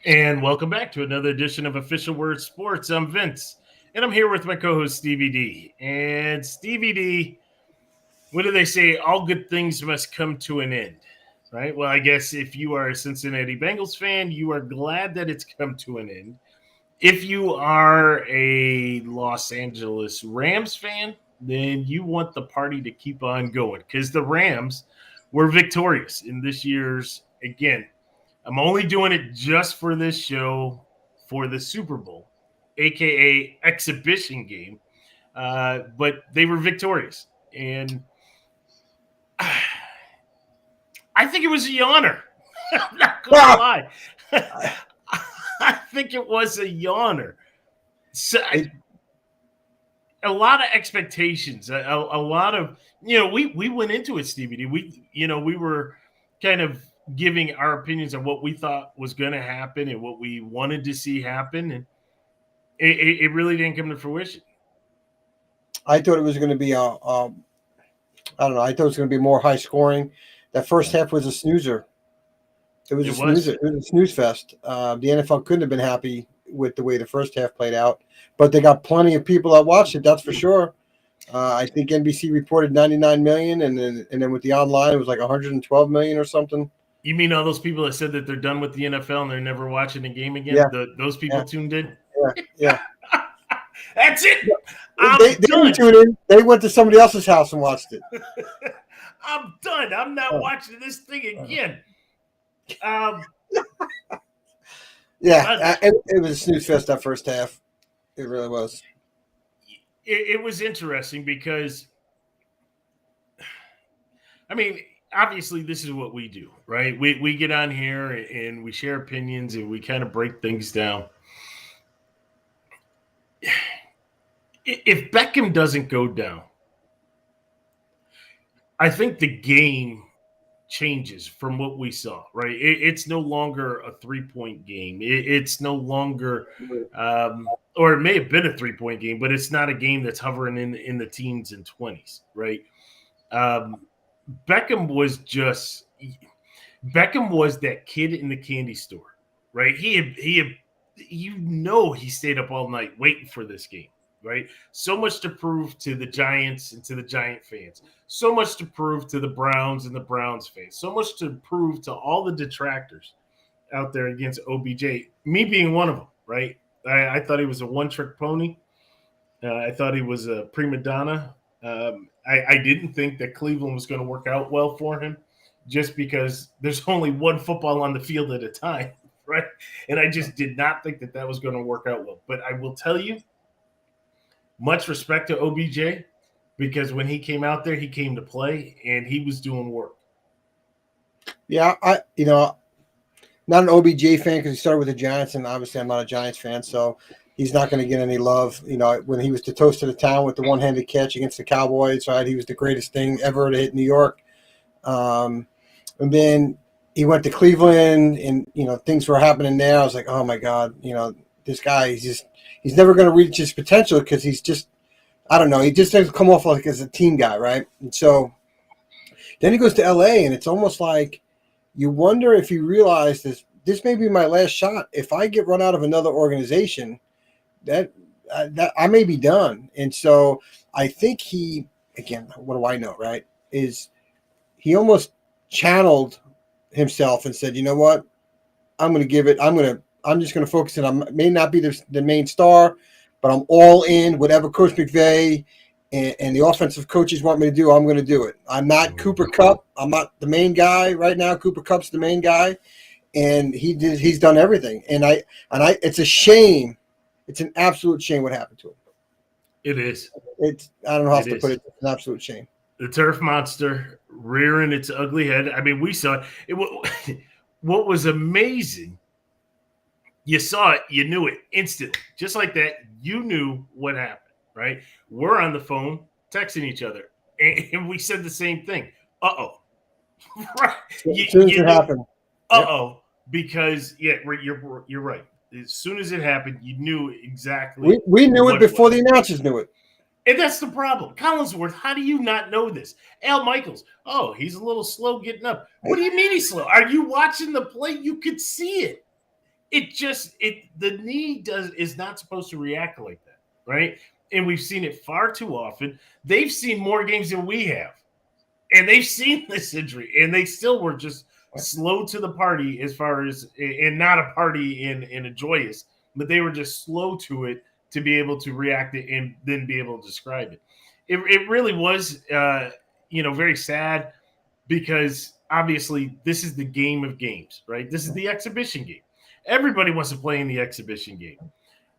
And welcome back to another edition of Official Word Sports. I'm Vince, and I'm here with my co-host Stevie D. And Stevie D, what do they say? All good things must come to an end, right? Well, I guess if you are a Cincinnati Bengals fan, you are glad that it's come to an end. If you are a Los Angeles Rams fan, then you want the party to keep on going because the Rams were victorious in this year's, again, I'm only doing it just for this show for the Super Bowl, aka exhibition game. But they were victorious, and I think it was a yawner. I'm not gonna Well, lie. I think it was a yawner. So, a lot of expectations, a lot of we went into it, Stevie. We were kind of giving our opinions on what we thought was going to happen and what we wanted to see happen, and it really didn't come to fruition. I thought it was going to be I don't know. I thought it was going to be more high scoring. That first half was a snoozer. It was It a snoozer. was. It was a snooze fest. The NFL couldn't have been happy with the way the first half played out, but they got plenty of people that watched it. That's for sure. I think NBC reported 99 million, and then with the online, it was like 112 million or something. You mean all those people that said that they're done with the NFL and they're never watching a game again? Yeah, Those people yeah, tuned in. yeah. That's it. They I'm didn't done. tune in. They went to somebody else's house and watched it. I'm done. I'm not Oh, watching this thing oh. again. Um, Yeah, it was a snooze fest that first half. It really was. it was interesting because, I mean, obviously this is what we do, right? We get on here and we share opinions and we kind of break things down. If Beckham doesn't go down, I think the game changes from what we saw, right? It's no longer a 3-point game. It's no longer, or it may have been a 3-point game, but it's not a game that's hovering in the teens and 20s, right? Um, Beckham was just Beckham was that kid in the candy store, right? He stayed up all night waiting for this game, right? So much to prove to the Giants and to the Giant fans. So much to prove to the Browns and the Browns fans. So much to prove to all the detractors out there against OBJ. Me being one of them, right? I thought he was a one-trick pony. I thought he was a prima donna. I didn't think that Cleveland was going to work out well for him just because there's only one football on the field at a time, right? And I just did not think that was going to work out well. But I will tell you, much respect to OBJ because when he came out there, he came to play and he was doing work. Yeah, not an OBJ fan because he started with the Giants, and obviously I'm not a Giants fan, so he's not going to get any love. When he was the toast of the town with the one-handed catch against the Cowboys, right? He was the greatest thing ever to hit New York. And then he went to Cleveland, and things were happening there. I was like, oh my God, this guy, he's never going to reach his potential because he's just, I don't know, he just doesn't come off like as a team guy, right? And so then he goes to LA, and it's almost like you wonder if he realized this may be my last shot. If I get run out of another organization, that I may be done. And so I think again, what do I know, right? Is he almost channeled himself and said, you know what? I'm just going to focus it. I may not be the main star, but I'm all in. Whatever Coach McVay and the offensive coaches want me to do, I'm going to do it. I'm not Cooper Kupp. I'm not the main guy right now. Cooper Kupp's the main guy, and he's done everything. And it's a shame. It's an absolute shame what happened to him. It is. I don't know how else to put it. It's an absolute shame. The turf monster rearing its ugly head. I mean, we saw it. What was amazing, you saw it, you knew it instantly. Just like that, you knew what happened, right? We're on the phone texting each other, and we said the same thing. Uh-oh. Right. As soon as it happened. Uh-oh. Because, you're right. As soon as it happened, you knew exactly. We knew it before the announcers knew it. And that's the problem. Collinsworth, how do you not know this? Al Michaels, he's a little slow getting up. What do you mean he's slow? Are you watching the play? You could see it. the knee is not supposed to react like that, right? And we've seen it far too often. They've seen more games than we have, and they've seen this injury, and they still were just slow to the party as far as, and not a party in a joyous, but they were just slow to it to be able to react it and then be able to describe it. It really was, very sad, because obviously this is the game of games, right? This is the exhibition game. Everybody wants to play in the exhibition game.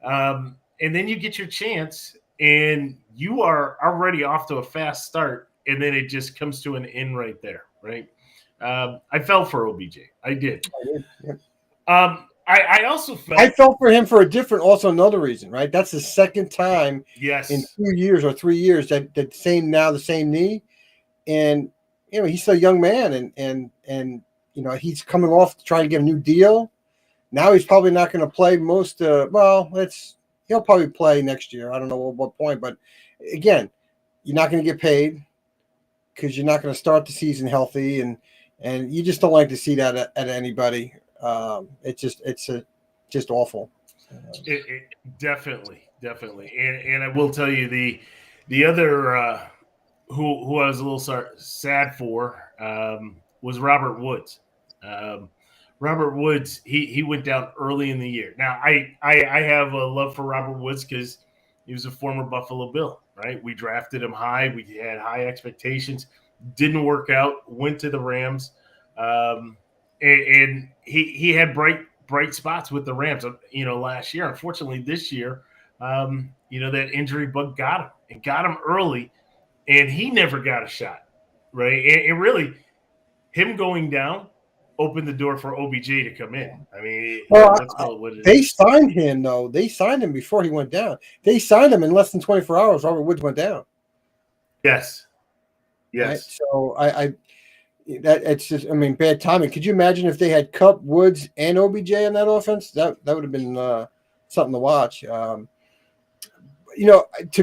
And then you get your chance and you are already off to a fast start, and then it just comes to an end right there, right? I felt for OBJ. I did. I also felt. I felt for him for also another reason, right? That's the second time yes. in 2 years or 3 years that the same knee. And, he's still a young man, and he's coming off to try to get a new deal. Now he's probably not going to play most. He'll probably play next year. I don't know at what point, but again, you're not going to get paid because you're not going to start the season healthy, and you just don't like to see that at anybody. It's just awful. It definitely, and I will tell you the other who I was a little sad for was Robert Woods. Robert Woods, he went down early in the year. Now, I have a love for Robert Woods because he was a former Buffalo Bill, right? We drafted him high. We had high expectations. Didn't work out. Went to the Rams, and he had bright spots with the Rams, last year. Unfortunately, this year, that injury bug got him, and got him early, and he never got a shot, right? And really, him going down opened the door for OBJ to come in. I mean, let's call it what it is. Signed him, though. They signed him before he went down. They signed him in less than 24 hours. Robert Woods went down. Yes. Right? So it's just, bad timing. Could you imagine if they had Kupp, Woods, and OBJ in that offense? That would have been something to watch. To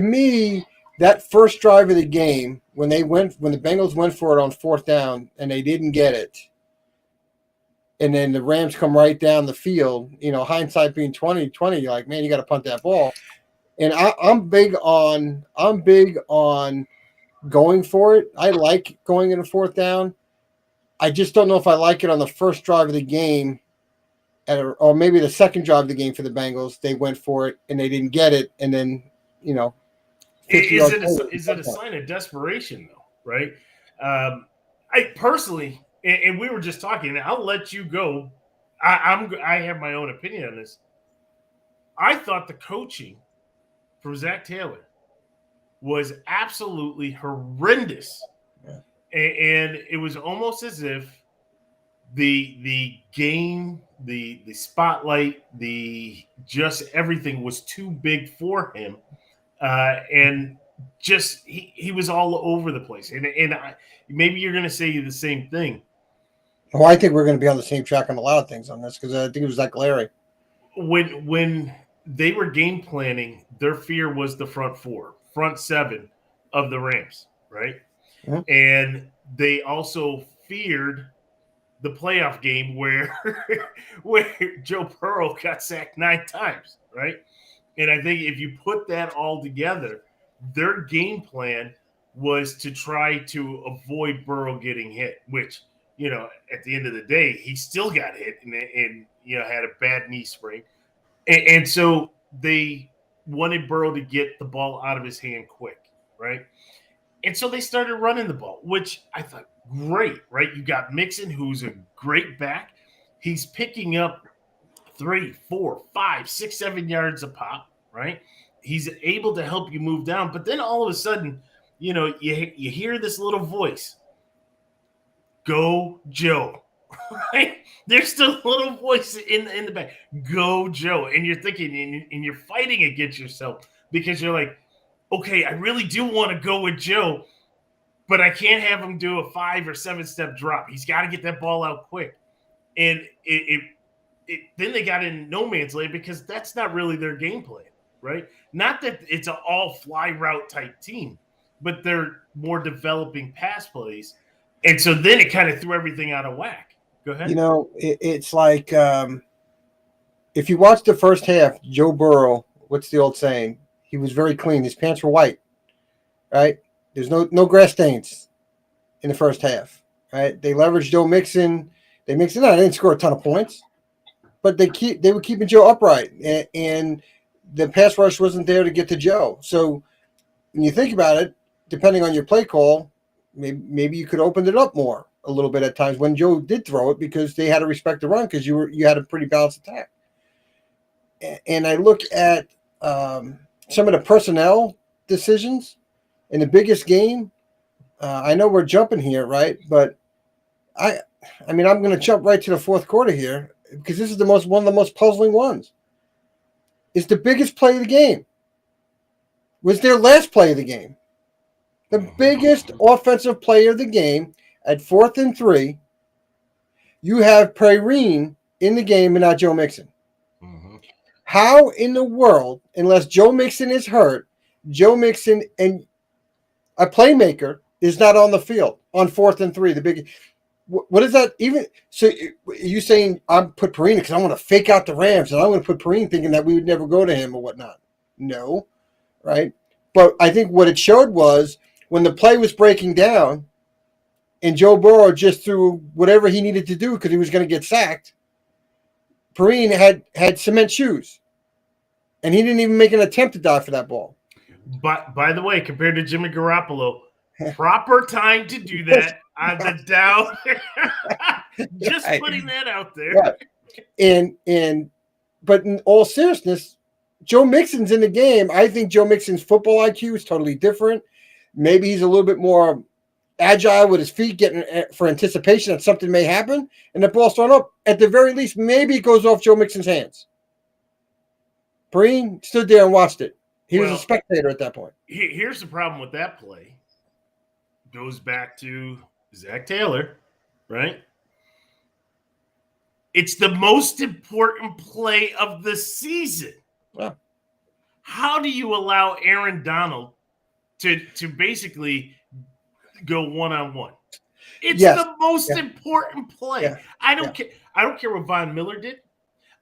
me, that first drive of the game, when the Bengals went for it on fourth down and they didn't get it, and then the Rams come right down the field, hindsight being 20/20, you're like, man, you got to punt that ball. And I'm big on going for it. I like going in a fourth down. I just don't know if I like it on the first drive of the game, or maybe the second drive of the game for the Bengals. They went for it and they didn't get it, and then is it a sign of desperation though? Right? I personally. And we were just talking, and I'll let you go. I have my own opinion on this. I thought the coaching from Zach Taylor was absolutely horrendous. Yeah. And it was almost as if the game, the spotlight, just everything was too big for him. And just he was all over the place. And maybe you're going to say the same thing. Well, I think we're going to be on the same track on a lot of things on this because I think it was like Larry. When they were game planning, their fear was the front seven of the Rams, right? Mm-hmm. And they also feared the playoff game where Joe Burrow got sacked 9 times, right? And I think if you put that all together, their game plan was to try to avoid Burrow getting hit, which – at the end of the day, he still got hit and had a bad knee sprain. And so they wanted Burrow to get the ball out of his hand quick, right? And so they started running the ball, which I thought, great, right? You got Mixon, who's a great back. He's picking up 3, 4, 5, 6, 7 yards a pop, right? He's able to help you move down. But then all of a sudden, you hear this little voice. Go Joe, right? There's still a little voice in the back. Go Joe. And you're thinking, and you're fighting against yourself because you're like, okay, I really do want to go with Joe, but I can't have him do a 5 or 7 step drop. He's got to get that ball out quick. And then they got in no man's land because that's not really their game plan, right? Not that it's an all fly route type team, but they're more developing pass plays. And so then it kind of threw everything out of whack. Go ahead. It's like if you watch the first half, Joe Burrow, what's the old saying? He was very clean. His pants were white, right? There's no grass stains in the first half, right? They leveraged Joe Mixon. They mixed it out. They didn't score a ton of points, but they were keeping Joe upright, and the pass rush wasn't there to get to Joe. So when you think about it, depending on your play call, maybe you could open it up more a little bit at times when Joe did throw it because they had to respect the run because you had a pretty balanced attack. And I look at some of the personnel decisions in the biggest game. I know we're jumping here, right? But I mean, I'm going to jump right to the fourth quarter here because this is one of the most puzzling ones. It's the biggest play of the game. Was their last play of the game. The biggest offensive play of the game at 4th and 3. You have Perrine in the game and not Joe Mixon. Mm-hmm. How in the world, unless Joe Mixon is hurt, Joe Mixon and a playmaker is not on the field on 4th and 3? The big, what is that even? So you saying I'm put Perrine because I want to fake out the Rams and I'm going to put Perrine thinking that we would never go to him or whatnot? No, right? But I think what it showed was when the play was breaking down and Joe Burrow just threw whatever he needed to do because he was going to get sacked, Perrine had cement shoes. And he didn't even make an attempt to dive for that ball. But by the way, compared to Jimmy Garoppolo, proper time to do that on the down. Just putting that out there. Yeah. But in all seriousness, Joe Mixon's in the game. I think Joe Mixon's football IQ is totally different. Maybe he's a little bit more agile with his feet, getting for anticipation that something may happen, and the ball's thrown up. At the very least, maybe it goes off Joe Mixon's hands. Perrine stood there and watched it. He was a spectator at that point. Here's the problem with that play. Goes back to Zach Taylor, right? It's the most important play of the season. Yeah. How do you allow Aaron Donald to basically go one-on-one? It's the most important play. Yeah. I don't care. I don't care what Von Miller did.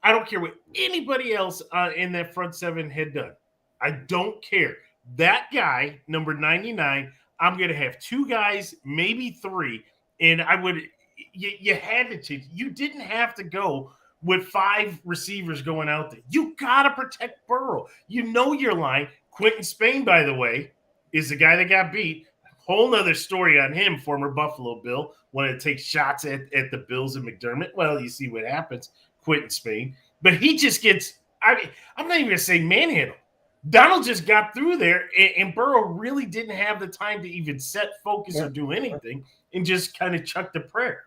I don't care what anybody else in that front seven had done. I don't care. That guy, number 99, I'm going to have 2 guys, maybe 3, and I would – you had to change. You didn't have to go with 5 receivers going out there. You got to protect Burrow. You know your line. Quentin Spain, by the way, is the guy that got beat. Whole nother story on him, former Buffalo Bill, wanted to take shots at the Bills and McDermott. Well, you see what happens. Quentin Spain, but he just gets, I'm not even going to say manhandle. Donald just got through there, and Burrow really didn't have the time to even set focus or do anything and just kind of chucked a prayer,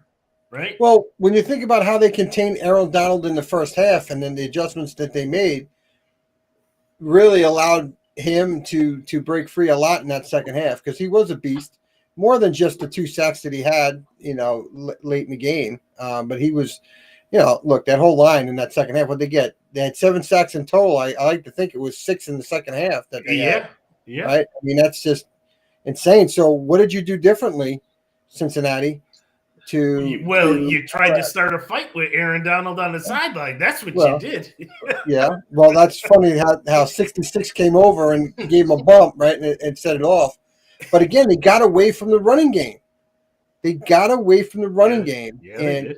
right? Well, when you think about how they contained Aaron Donald in the first half and then the adjustments that they made really allowed him to break free a lot in that second half because he was a beast, more than just the 2 sacks that he had, late in the game. But he was – look, that whole line in that second half, what they get? They had 7 sacks in total. I like to think it was 6 in the second half that they had. Yeah. Right? I mean, that's just insane. So what did you do differently, Cincinnati? You tried to start a fight with Aaron Donald on the sideline. That's what you did. Yeah. Well, that's funny how 66 came over and gave him a bump, right, and set it off. But again, they got away from the running game. They got away from the running game, and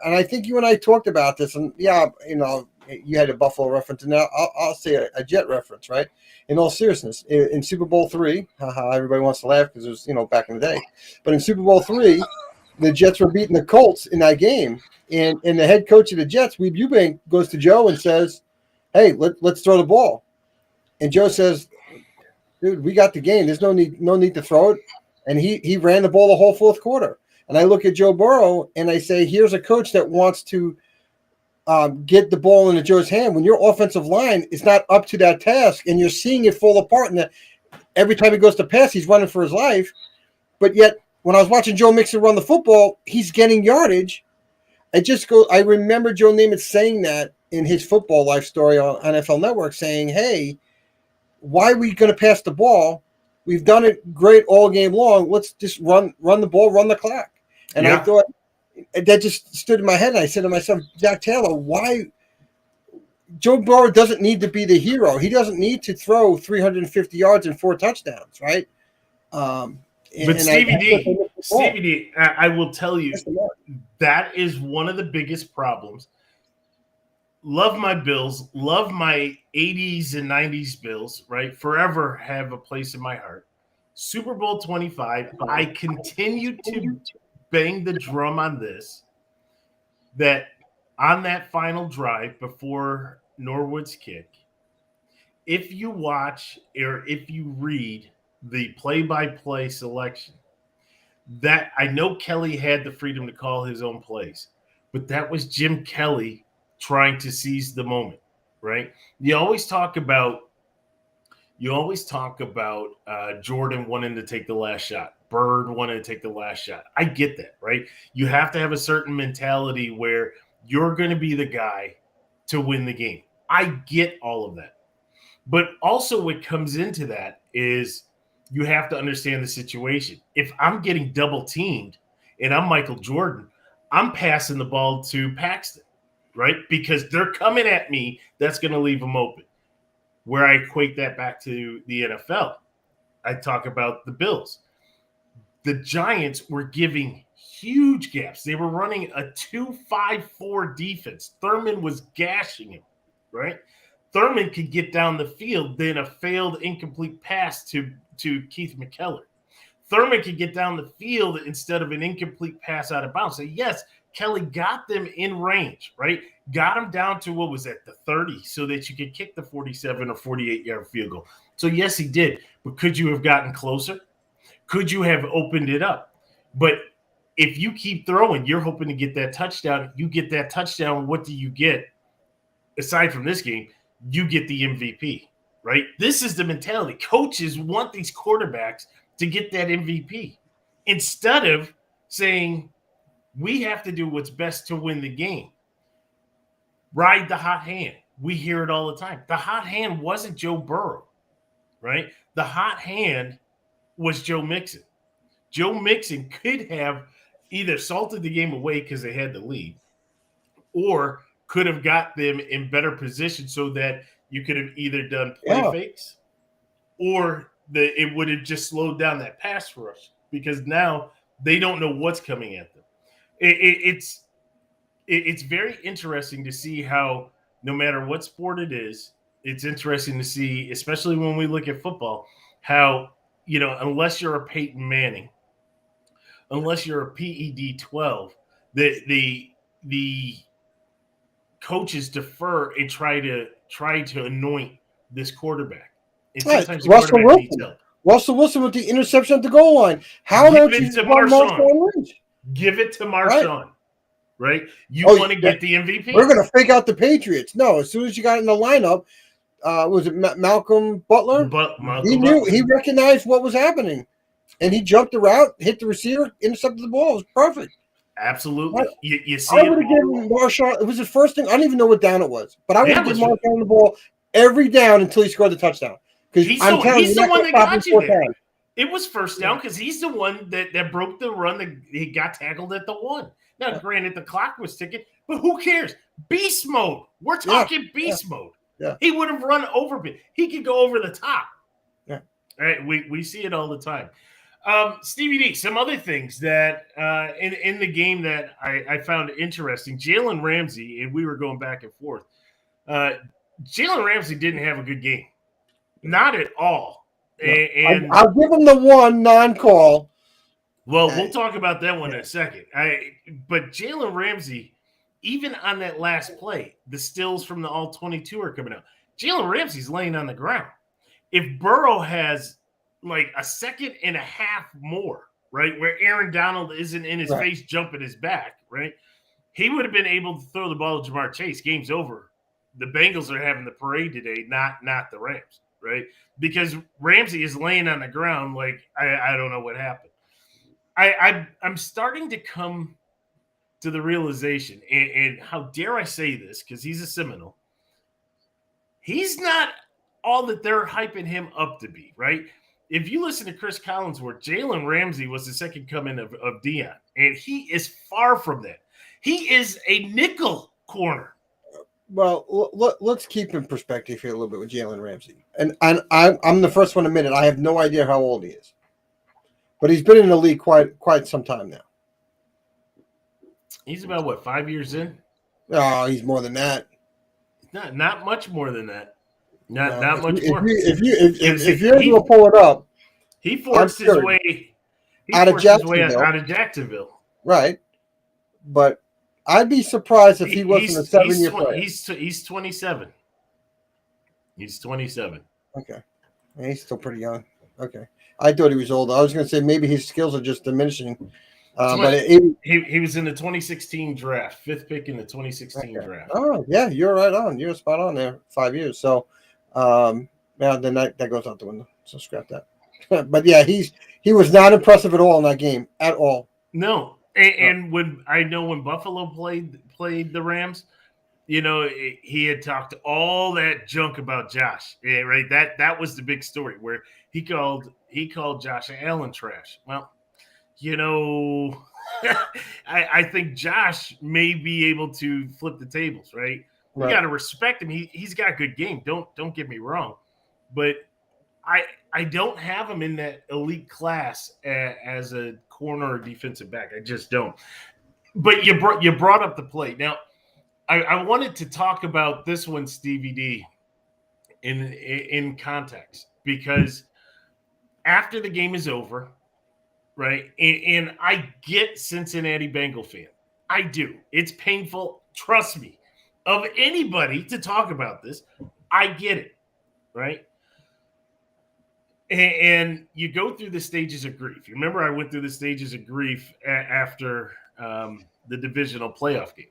I think you and I talked about this, and you had a Buffalo reference, and now I'll say a Jet reference, right? In all seriousness, in Super Bowl III, everybody wants to laugh because it was back in the day, but in Super Bowl III, the Jets were beating the Colts in that game, and the head coach of the Jets, Weeb Ewbank, goes to Joe and says, "Hey, let's throw the ball," and Joe says, "Dude, we got the game. There's no need to throw it." And he ran the ball the whole fourth quarter. And I look at Joe Burrow and I say, here's a coach that wants to get the ball into Joe's hand. When your offensive line is not up to that task and you're seeing it fall apart, and every time he goes to pass, he's running for his life. But yet, when I was watching Joe Mixon run the football, he's getting yardage. I remember Joe Namath saying that in his football life story on NFL Network, saying, hey, why are we going to pass the ball? We've done it great all game long. Let's just run the ball, run the clock. And I thought that just stood in my head. And I said to myself, Zach Taylor, why Joe Burrow doesn't need to be the hero. He doesn't need to throw 350 yards and 4 touchdowns, right? But Stevie D, I will tell you, that is one of the biggest problems. Love my Bills, love my 80s and 90s Bills, right? Forever have a place in my heart. Super Bowl 25, I continue to bang the drum on this, that on that final drive before Norwood's kick, if you watch or if you read the play-by-play selection, that I know Kelly had the freedom to call his own plays, but that was Jim Kelly trying to seize the moment, right? You always talk about Jordan wanting to take the last shot, Bird wanting to take the last shot. I get that, right? You have to have a certain mentality where you're going to be the guy to win the game. I get all of that. But also what comes into that is you have to understand the situation. If I'm getting double teamed and I'm Michael Jordan, I'm passing the ball to Paxton, right? Because they're coming at me. That's going to leave them open. Where I equate that back to the NFL, I talk about the Bills. The Giants were giving huge gaps. They were running a 2-5-4 defense. Thurman was gashing him, right? Thurman could get down the field, then a failed incomplete pass to Keith McKellar. Thurman could get down the field instead of an incomplete pass out of bounds. So, yes, Kelly got them in range, right? Got them down to, what was that, the 30, so that you could kick the 47 or 48-yard field goal. So, yes, he did. But could you have gotten closer? Could you have opened it up? But if you keep throwing, you're hoping to get that touchdown. You get that touchdown, what do you get? Aside from this game, you get the MVP, right? This is the mentality. Coaches want these quarterbacks to get that MVP instead of saying, we have to do what's best to win the game. Ride the hot hand. We hear it all the time. The hot hand wasn't Joe Burrow, right? The hot hand was Joe Mixon. Joe Mixon could have either salted the game away because they had the lead, or could have got them in better position so that you could have either done play fakes, or it would have just slowed down that pass rush, because now they don't know what's coming at them. It's very interesting to see how, no matter what sport it is, it's interesting to see, especially when we look at football, how, unless you're a Peyton Manning, unless you're a PED 12, the coaches defer and try to anoint this quarterback. And sometimes the Russell quarterback needs help. Russell Wilson with the interception at the goal line. How don't you run Marshawn Lynch? Give it to Marshawn, right? You want to get the MVP. We're going to fake out the Patriots. No, as soon as you got in the lineup, was it Malcolm Butler? He recognized what was happening, and he jumped the route, hit the receiver, intercepted the ball. It was perfect. Absolutely. You see, I would have given Marshawn. It was the first thing. I don't even know what down it was, but I would have given Marshawn the ball every down until he scored the touchdown. Because he's the one that got you there. It was first down because he's the one that broke the run. That he got tackled at the 1. Now, granted, the clock was ticking, but who cares? Beast mode. We're talking beast mode. Yeah. He would have run over. He could go over the top. Yeah. All right. We see it all the time. Stevie D, some other things that in the game that I found interesting. Jalen Ramsey, and we were going back and forth. Jalen Ramsey didn't have a good game. Not at all. No. And I'll give him the one non-call. Well, we'll talk about that one in a second. But Jalen Ramsey, even on that last play, the stills from the All-22 are coming out. Jalen Ramsey's laying on the ground. If Burrow has like a second and a half more, right, where Aaron Donald isn't in his face jumping his back, right, he would have been able to throw the ball to Jamar Chase. Game's over. The Bengals are having the parade today, not the Rams, right? Because Ramsey is laying on the ground like I don't know what happened. I'm starting to come to the realization, and how dare I say this, because he's a Seminole. He's not all that they're hyping him up to be, right? If you listen to Chris Collinsworth, Jalen Ramsey was the second coming of Deion, and he is far from that. He is a nickel corner. Well, let's keep in perspective here a little bit with Jalen Ramsey. And I'm the first one to admit it. I have no idea how old he is, but he's been in the league quite some time now. He's about what, 5 years in? Oh, he's more than that. Not much more than that. Not No, much more. If you're able to pull it up, he forced his way out of Jacksonville. Right, but I'd be surprised if he wasn't a 7-year player. He's 27. He's 27. Okay, he's still pretty young. Okay, I thought he was older. I was going to say maybe his skills are just diminishing. But he was in the 2016 draft, 5th pick in the 2016 draft. Oh yeah, you're right on. You're spot on there. 5 years. So, then that goes out the window. So scrap that. But yeah, he was not impressive at all in that game at all. No, and when Buffalo played the Rams, he had talked all that junk about Josh. Yeah, right. That was the big story where he called Josh Allen trash. Well, I think Josh may be able to flip the tables, right? We got to respect him. He's got a good game. Don't get me wrong, but I don't have him in that elite class as a corner or defensive back. I just don't. But you brought up the play. Now, I wanted to talk about this one, Stevie D, in context, because after the game is over, right? And I get Cincinnati Bengal fan. I do. It's painful. Trust me. Of anybody to talk about this, I get it, right? And you go through the stages of grief. You remember I went through the stages of grief after the divisional playoff game.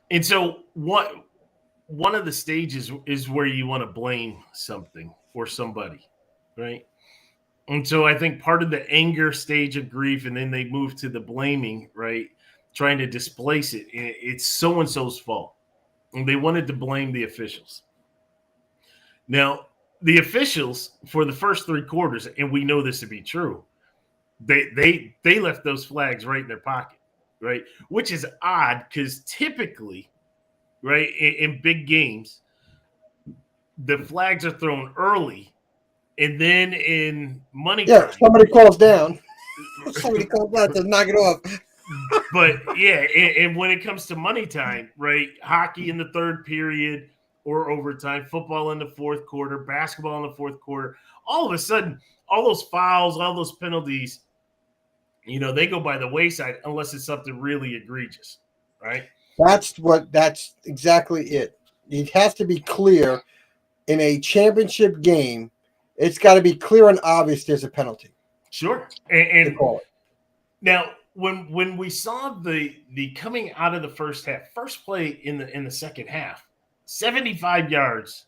And so one of the stages is where you want to blame something or somebody, right? And so I think part of the anger stage of grief, and then they move to the blaming, right? Trying to displace it. It's so-and-so's fault. And they wanted to blame the officials. Now, the officials for the first 3 quarters, and we know this to be true, they left those flags right in their pocket, right? Which is odd because typically, right, in big games, the flags are thrown early, and then in money time, somebody calls down. Somebody calls out to knock it off. But yeah, and when it comes to money time, right, hockey in the 3rd period or overtime, football in the 4th quarter, basketball in the 4th quarter, all of a sudden, all those fouls, all those penalties, they go by the wayside unless it's something really egregious, right? That's exactly it. It has to be clear in a championship game. It's got to be clear and obvious there's a penalty. Sure. And now when we saw the coming out of the first half, first play in the second half, 75 yards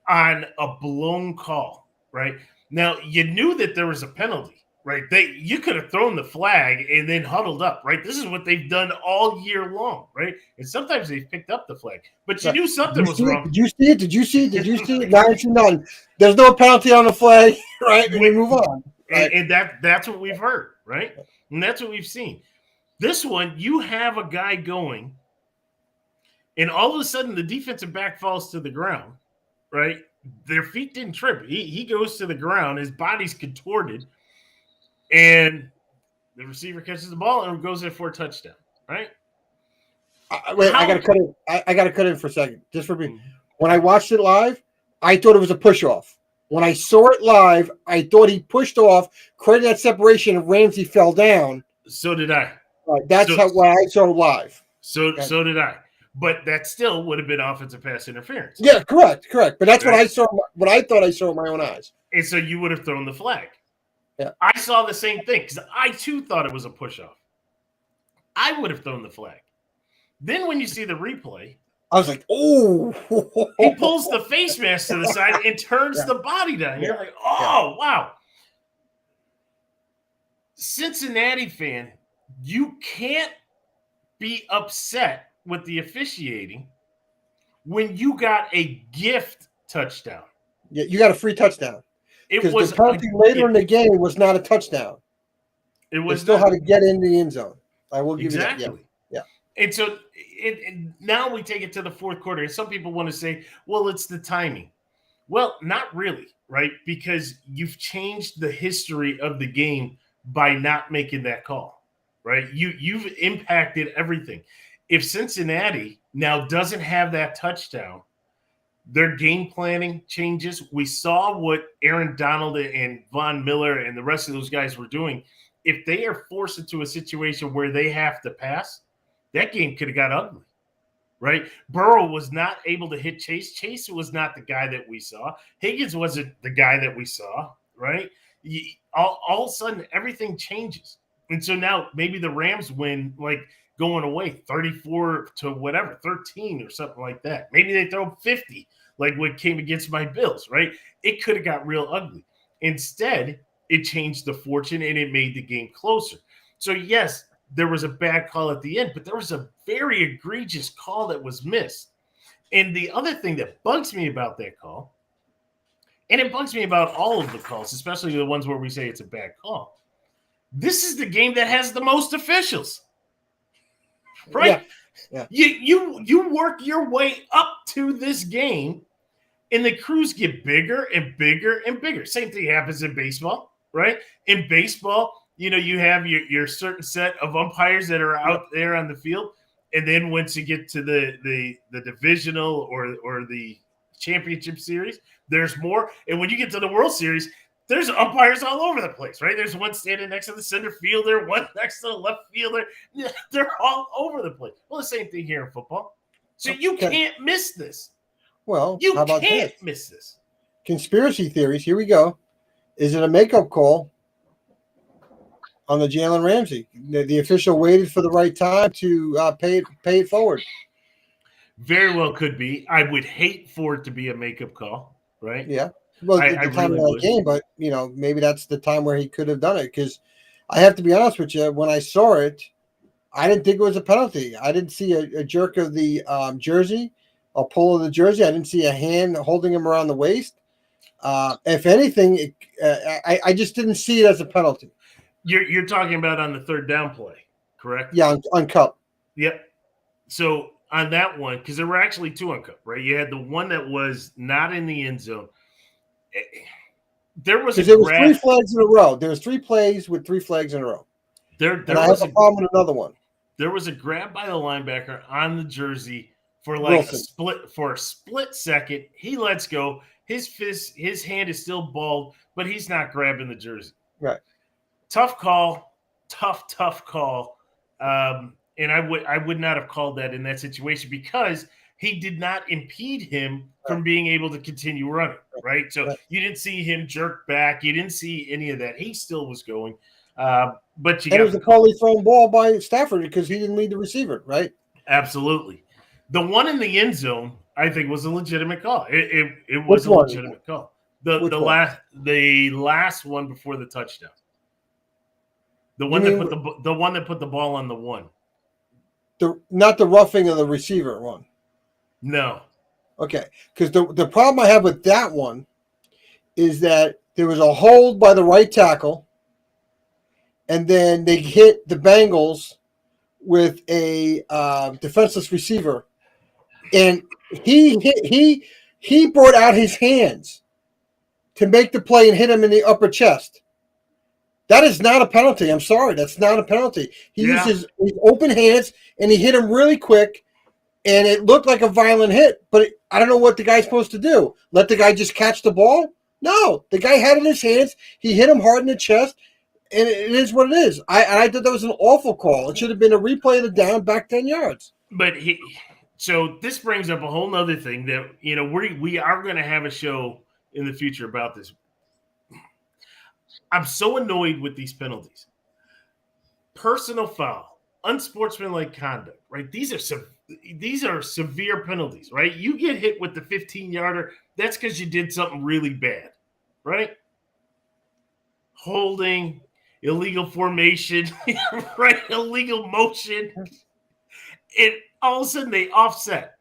on a blown call, right? Now, you knew that there was a penalty, right? You could have thrown the flag and then huddled up, right? This is what they've done all year long, right? And sometimes they've picked up the flag, but you knew something was wrong. Did you see it? Did you see it? None. There's no penalty on the flag, right? And we move on. Right? And that's what we've heard, right? And that's what we've seen. This one, you have a guy going, and all of a sudden the defensive back falls to the ground, right? Their feet didn't trip. He goes to the ground. His body's contorted, and the receiver catches the ball and goes in for a touchdown, right? I got to cut it. I got to cut in for a second, just for me. When I watched it live, I thought it was a push-off. When I saw it live, I thought he pushed off, created that separation, and Ramsey fell down. So did I. That's what I saw live. So did I. But that still would have been offensive pass interference. Yeah, correct. But that's what I saw. What I thought I saw with my own eyes. And so you would have thrown the flag. Yeah, I saw the same thing because I too thought it was a push-off. I would have thrown the flag. Then when you see the replay, I was like, "Oh!" He pulls the face mask to the side and turns the body down. You're like, "Oh, wow!" Cincinnati fan, you can't be upset with the officiating when you got a gift touchdown. Yeah, you got a free touchdown. It was the penalty later in the game was not a touchdown. It was still how to get in the end zone. I will give you that. Exactly. Yeah. And so and now we take it to the fourth quarter. And some people want to say, well, it's the timing. Well, not really, right? Because you've changed the history of the game by not making that call, right? You've impacted everything. If Cincinnati now doesn't have that touchdown, their game planning changes. We saw what Aaron Donald and Von Miller and the rest of those guys were doing. If they are forced into a situation where they have to pass, that game could have got ugly, right? Burrow was not able to hit Chase. Chase was not the guy that we saw. Higgins wasn't the guy that we saw, right? All of a sudden, everything changes. And so now maybe the Rams win, like going away 34 to whatever, 13 or something like that. Maybe they throw 50, like what came against my Bills, right? It could have got real ugly. Instead, it changed the fortune and it made the game closer. So, yes, there was a bad call at the end, but there was a very egregious call that was missed. And the other thing that bugs me about that call, and it bugs me about all of the calls, especially the ones where we say it's a bad call, this is the game that has the most officials, right? Yeah. You work your way up to this game, and the crews get bigger and bigger and bigger. Same thing happens in baseball, right? In baseball, you have your certain set of umpires that are out there on the field, and then once you get to the divisional or the championship series, there's more. And when you get to the World Series, there's umpires all over the place, right? There's one standing next to the center fielder, one next to the left fielder. They're all over the place. Well, the same thing here in football. So you can't miss this. Well, you how about can't this? miss this. Conspiracy theories. Here we go. Is it a makeup call on the Jalen Ramsey? The official waited for the right time to pay it forward. Very well could be. I would hate for it to be a makeup call, right? Yeah. Well, I the time really of that would. game, but maybe that's the time where he could have done it. Because I have to be honest with you, when I saw it, I didn't think it was a penalty. I didn't see a jerk of the jersey, a pull of the jersey. I didn't see a hand holding him around the waist. If anything, I just didn't see it as a penalty. You're talking about on the third down play, correct? Yeah, on Cup. Yep. So on that one, because there were actually two on Cup, right? You had the one that was not in the end zone. There was 3 flags in a row. There was 3 plays with 3 flags in a row. There I have a problem with another one. There was a grab by the linebacker on the jersey for like a split second. He lets go. His hand is still balled, but he's not grabbing the jersey. Right. Tough call. Tough call. And I would not have called that in that situation because he did not impede him from being able to continue running, right? So you didn't see him jerk back. You didn't see any of that. He still was going. But it was a poorly thrown ball by Stafford because he didn't lead the receiver, right? Absolutely. The one in the end zone, I think, was a legitimate call. It was a legitimate call. The last one before the touchdown. The one that put the ball on the one. Not the roughing of the receiver one. No. Okay, because the problem I have with that one is that there was a hold by the right tackle, and then they hit the Bengals with a defenseless receiver, and he brought out his hands to make the play and hit him in the upper chest. That is not a penalty. I'm sorry, that's not a penalty. He used his open hands and he hit him really quick. And it looked like a violent hit, but I don't know what the guy's supposed to do. Let the guy just catch the ball? No, the guy had it in his hands. He hit him hard in the chest, and it is what it is. I thought that was an awful call. It should have been a replay of the down back 10 yards. But so this brings up a whole nother thing that, we are going to have a show in the future about this. I'm so annoyed with these penalties. Personal foul, unsportsmanlike conduct, right? These are severe penalties, right? You get hit with the 15-yarder, that's because you did something really bad, right? Holding, illegal formation, right? Illegal motion. And all of a sudden they offset.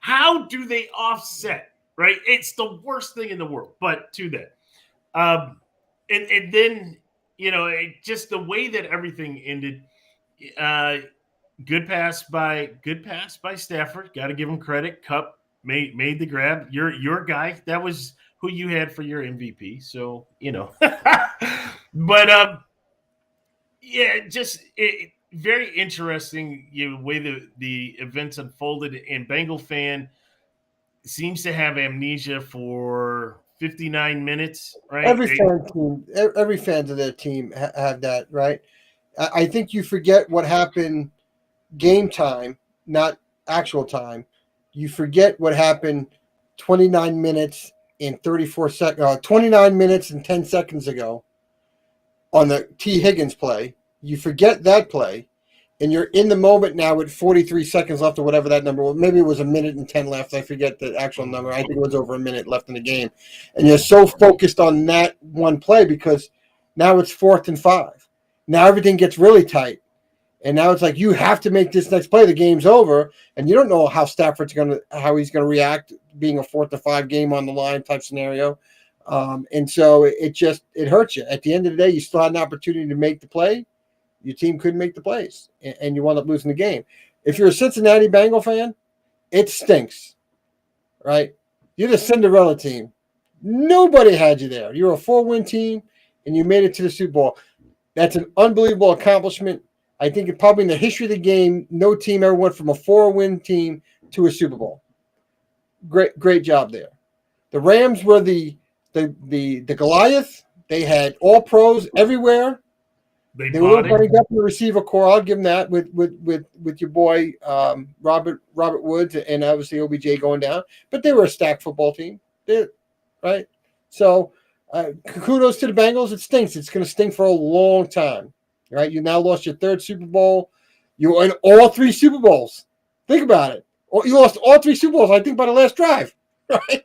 How do they offset, right? It's the worst thing in the world, but to that. And then, just the way that everything ended, Good pass by Stafford. Got to give him credit. Cup made the grab. Your guy. That was who you had for your MVP. So but yeah, just very interesting. Way the events unfolded. And Bengal fan seems to have amnesia for 59 minutes. Right? Every fans of their team have that, right? I think you forget what happened game time, not actual time. You forget what happened 29 minutes and 34 seconds, 29 minutes and 10 seconds ago on the T. Higgins play. You forget that play, and you're in the moment now with 43 seconds left or whatever that number was. Maybe it was a minute and 10 left. I forget the actual number. I think it was over a minute left in the game. And you're so focused on that one play because now it's 4th and 5. Now everything gets really tight. And now it's like you have to make this next play. The game's over, and you don't know how how he's gonna react being a 4th and 5 game on the line type scenario. And so it hurts you. At the end of the day, you still had an opportunity to make the play. Your team couldn't make the plays, and you wound up losing the game. If you're a Cincinnati Bengal fan, it stinks, right? You're the Cinderella team. Nobody had you there. You're a 4-win team, and you made it to the Super Bowl. That's an unbelievable accomplishment. I think probably in the history of the game, no team ever went from a 4-win team to a Super Bowl. Great job there. The Rams were the Goliath. They had all pros everywhere. They were bringing up the receiver core. I'll give them that with your boy Robert Woods and obviously OBJ going down. But they were a stacked football team, right? So kudos to the Bengals. It stinks. It's going to stink for a long time. Right, you now lost your 3rd Super Bowl. You were in all 3 Super Bowls. Think about it. You lost all 3 Super Bowls, I think, by the last drive. Right? I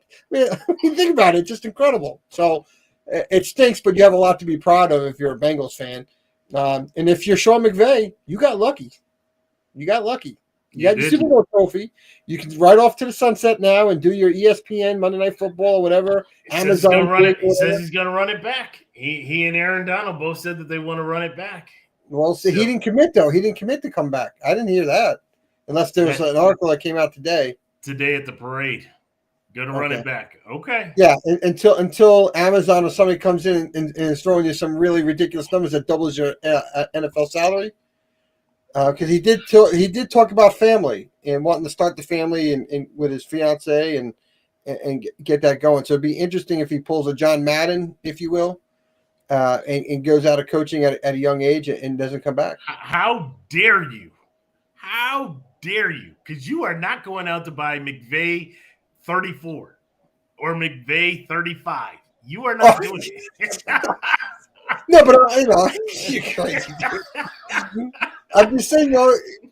mean, think about it. It's just incredible. So it stinks, but you have a lot to be proud of if you're a Bengals fan. And if you're Sean McVay, you got lucky. You got your Super Bowl trophy. You can ride off to the sunset now and do your ESPN Monday Night Football or whatever. He says he's going to run it back. He and Aaron Donald both said that they want to run it back. Well, see, he didn't commit, though. He didn't commit to come back. I didn't hear that. Unless there was an article that came out today. Today at the parade. Going to run it back. Okay. Yeah, until Amazon or somebody comes in and is throwing you some really ridiculous numbers that doubles your NFL salary. Because he did talk about family and wanting to start the family and with his fiance and get that going. So it'd be interesting if he pulls a John Madden, if you will. And goes out of coaching at a young age and doesn't come back. How dare you? How dare you? Because you are not going out to buy McVay 34 or McVay 35. You are not doing it. No, but you're crazy, dude. I'm just saying,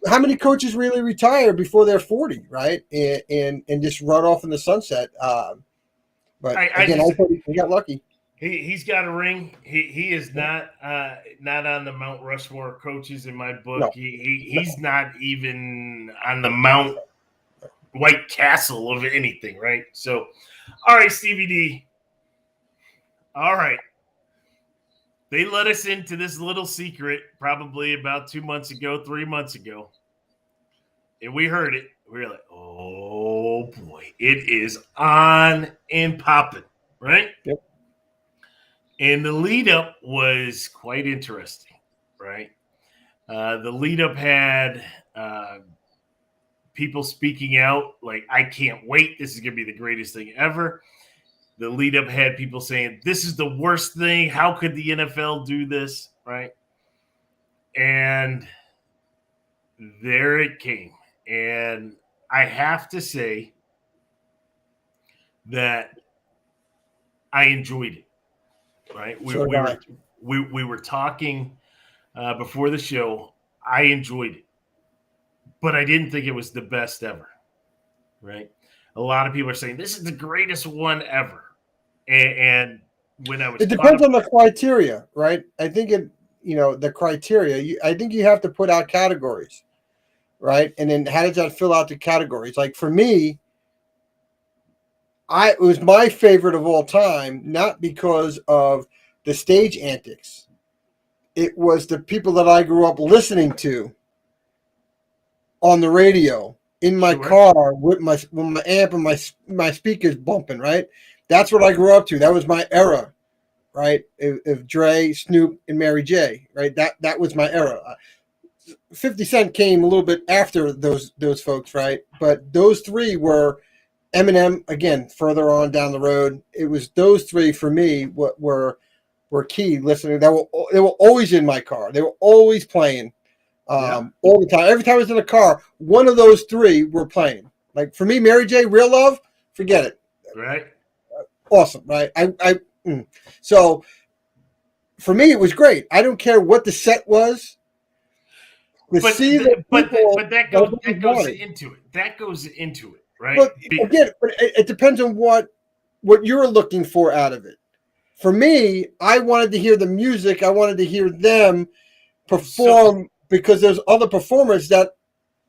how many coaches really retire before they're 40, right? And just run off in the sunset. But I thought he got lucky. He's got a ring. He is not on the Mount Rushmore coaches in my book. No. He's not even on the Mount White Castle of anything, right? So, all right, Stevie D. All right. They let us into this little secret probably about 2 months ago, 3 months ago. And we heard it. We were like, oh, boy. It is on and popping, right? Yep. And the lead-up was quite interesting, right? The lead-up had people speaking out like, I can't wait. This is going to be the greatest thing ever. The lead-up had people saying, this is the worst thing. How could the NFL do this, right? And there it came. And I have to say that I enjoyed it. Right, we were talking before the show. I enjoyed it, but I didn't think it was the best ever. Right, a lot of people are saying this is the greatest one ever, and when I was, it depends on the criteria, right? I think the criteria. I think you have to put out categories, right? And then how does that fill out the categories? Like for me. It was my favorite of all time, not because of the stage antics. It was the people that I grew up listening to on the radio in my Sure. car with my amp and my speakers bumping, right? That's what I grew up to. That was my era, right? If Dre, Snoop, and Mary J, right? That was my era. 50 Cent came a little bit after those folks, right? But those three were Eminem, again, further on down the road. It was those three for me what were key listening. They were always in my car. They were always playing all the time. Every time I was in a car, one of those three were playing. Like for me, Mary J, Real Love, forget it. Right. Awesome, right? So for me, it was great. I don't care what the set was. But that goes into it. That goes into it, right? But again, it depends on what you're looking for out of it. For me, I wanted to hear the music. I wanted to hear them perform because there's other performers that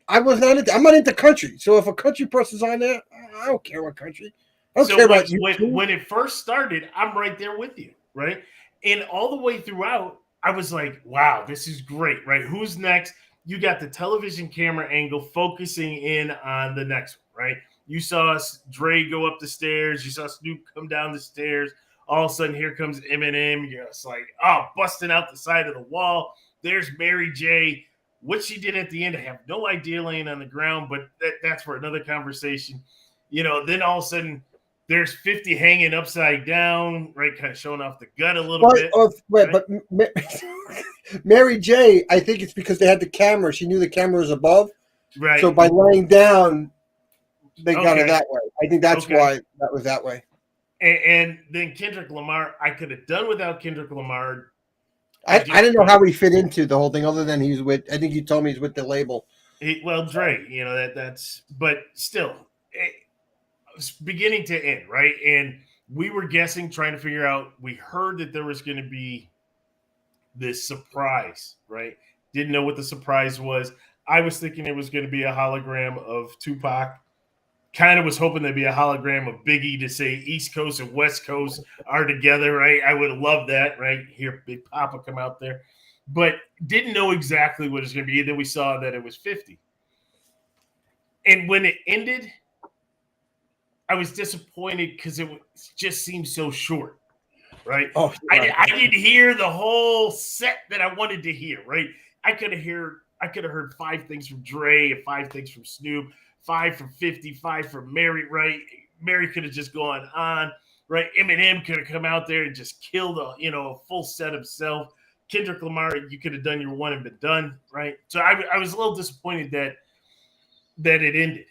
I was not into. I'm not into country. So if a country person's on there, I don't care what country. I don't care about you. When it first started, I'm right there with you, right? And all the way throughout, I was like, wow, this is great, right? Who's next? You got the television camera angle focusing in on the next one, right? You saw Dre go up the stairs. You saw Snoop come down the stairs. All of a sudden, here comes Eminem. You're just like, oh, busting out the side of the wall. There's Mary J. What she did at the end, I have no idea, laying on the ground, but that's for another conversation. Then all of a sudden, there's 50 hanging upside down, right? Kind of showing off the gut a little bit. Right? But Mary J, I think it's because they had the camera. She knew the camera was above. Right. So by laying down, they got it that way. I think that's why that was that way. And then Kendrick Lamar, I could have done without Kendrick Lamar. I didn't know how he fit into the whole thing, other than he's with. I think you told me he's with the label. Dre, that's. But still, it's beginning to end, right? And we were guessing, trying to figure out. We heard that there was going to be this surprise, right? Didn't know what the surprise was. I was thinking it was going to be a hologram of Tupac. Kind of was hoping there'd be a hologram of Biggie to say East Coast and West Coast are together, right? I would have loved that, right? Hear Big Papa come out there. But didn't know exactly what it was going to be. Then we saw that it was 50. And when it ended, I was disappointed because it just seemed so short, right? Oh, I didn't hear the whole set that I wanted to hear, right? I could have heard 5 things from Dre and 5 things from Snoop. 5 from 50, 5 from Mary, right? Mary could have just gone on, right? Eminem could have come out there and just killed a full set himself. Kendrick Lamar, you could have done your one and been done, right? So I was a little disappointed that it ended.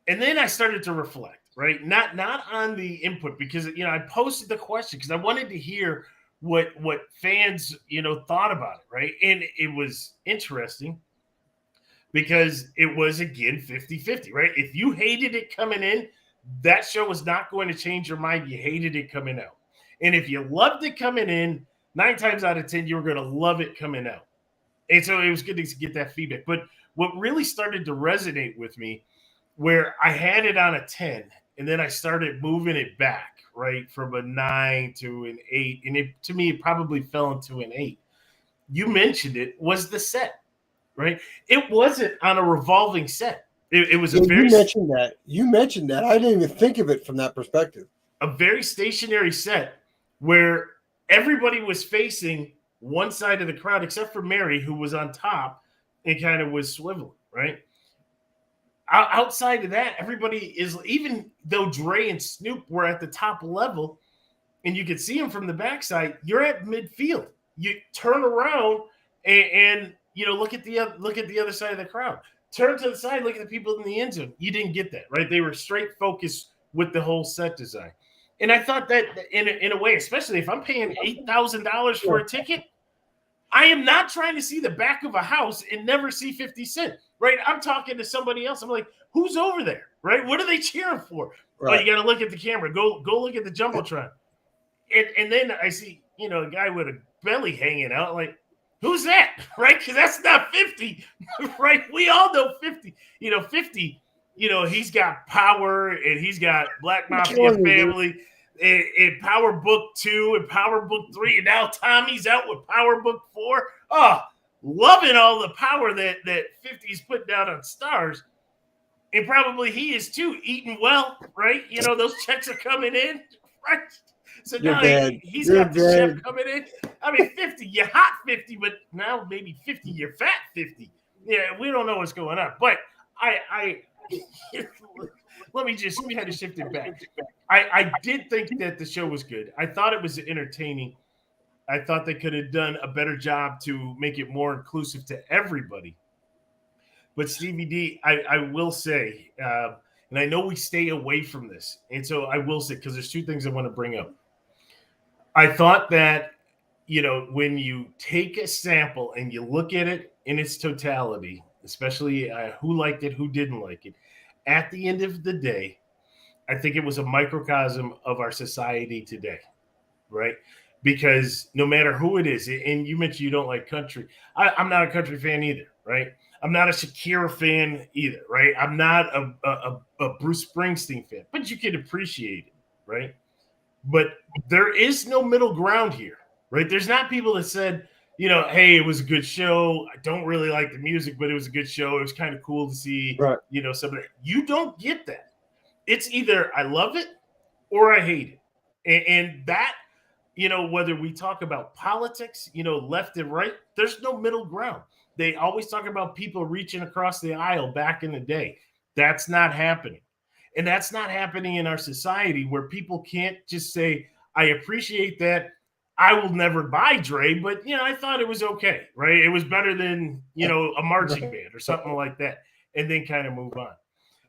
And then I started to reflect, right? Not on the input, because I posted the question because I wanted to hear what fans thought about it, right? And it was interesting. Because it was, again, 50-50, right? If you hated it coming in, that show was not going to change your mind. You hated it coming out. And if you loved it coming in, 9 times out of 10, you were going to love it coming out. And so it was good to get that feedback. But what really started to resonate with me, where I had it on a 10, and then I started moving it back, right, from a 9 to an 8. And to me, it probably fell into an 8. You mentioned it, was the set. Right, it wasn't on a revolving set. It was a very. You mentioned that. I didn't even think of it from that perspective. A very stationary set where everybody was facing one side of the crowd, except for Mary, who was on top and kind of was swiveling. Right. Outside of that, everybody is. Even though Dre and Snoop were at the top level, and you could see them from the backside, you're at midfield. You turn around and look at the other side of the crowd. Turn to the side, look at the people in the end zone. You didn't get that, right? They were straight focused with the whole set design. And I thought that in a way, especially if I'm paying $8,000 for a ticket, I am not trying to see the back of a house and never see 50 Cent, right? I'm talking to somebody else. I'm like, who's over there, right? What are they cheering for? Right. Oh, you got to look at the camera. Go look at the Jumbotron. And then I see, a guy with a belly hanging out, like, who's that? Right? Because that's not 50, right? We all know 50. 50, he's got Power, and he's got Black Mafia Family, and Power Book 2 and Power Book 3, and now Tommy's out with Power Book 4. Oh, loving all the power that 50's putting down on stars. And probably he is too, eating well, right? Those checks are coming in, right? So You're now bad. he's You're got the chef bad. coming in. I mean, 50, you're hot 50, but now maybe 50, you're fat 50. Yeah, we don't know what's going on. But I let me just kind of shift it back. I did think that the show was good. I thought it was entertaining. I thought they could have done a better job to make it more inclusive to everybody. But Stevie D, I will say, and I know we stay away from this, and so I will say, because there's two things I want to bring up. I thought that, when you take a sample and you look at it in its totality, especially who liked it, who didn't like it, at the end of the day, I think it was a microcosm of our society today, right? Because no matter who it is, and you mentioned you don't like country, I'm not a country fan either, right? I'm not a Shakira fan either, right? I'm not a Bruce Springsteen fan, but you can appreciate it, right? But there is no middle ground here, right? There's not people that said, hey, it was a good show. I don't really like the music, but it was a good show. It was kind of cool to see, Right. somebody. You don't get that. It's either I love it or I hate it. And that, whether we talk about politics, left and right, there's no middle ground. They always talk about people reaching across the aisle back in the day. That's not happening. And that's not happening in our society where people can't just say, I appreciate that. I will never buy Dre, but, I thought it was okay, right? It was better than, a marching band or something like that, and then kind of move on.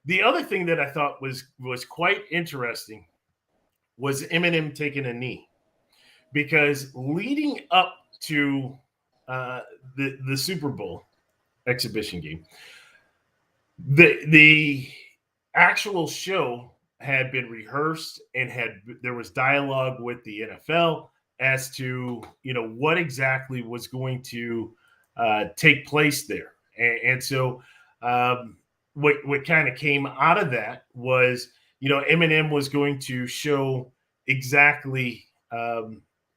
The other thing that I thought was quite interesting was Eminem taking a knee, because leading up to the Super Bowl exhibition game, the actual show had been rehearsed and there was dialogue with the NFL as to what exactly was going to take place there, and so what kind of came out of that was Eminem was going to show exactly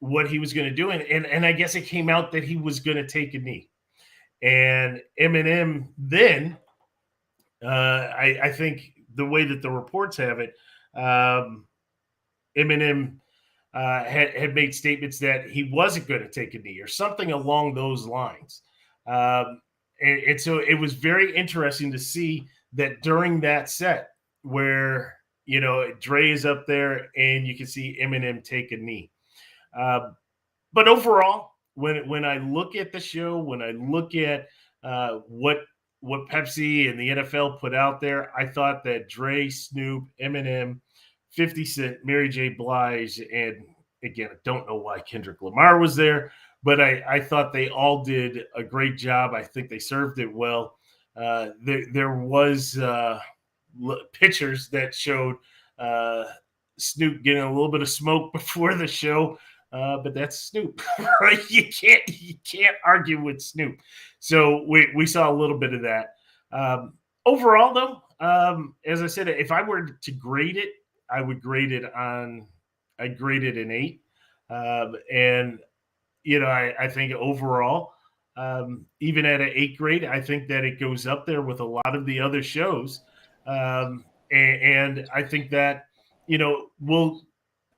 what he was going to do, and I guess it came out that he was going to take a knee, and Eminem then I think the way that the reports have it, Eminem had made statements that he wasn't going to take a knee or something along those lines. And so it was very interesting to see that during that set where, Dre is up there and you can see Eminem take a knee. But overall, when I look at the show, when I look at what Pepsi and the NFL put out there, I thought that Dre, Snoop, Eminem, 50 Cent, Mary J. Blige, and again, I don't know why Kendrick Lamar was there, but I thought they all did a great job. I think they served it well. There was pictures that showed Snoop getting a little bit of smoke before the show. But that's Snoop, right? You can't argue with Snoop. So we saw a little bit of that. Overall, though, as I said, if I were to grade it, I'd grade it an 8. And I think overall, even at an 8th grade, I think that it goes up there with a lot of the other shows. And I think that we'll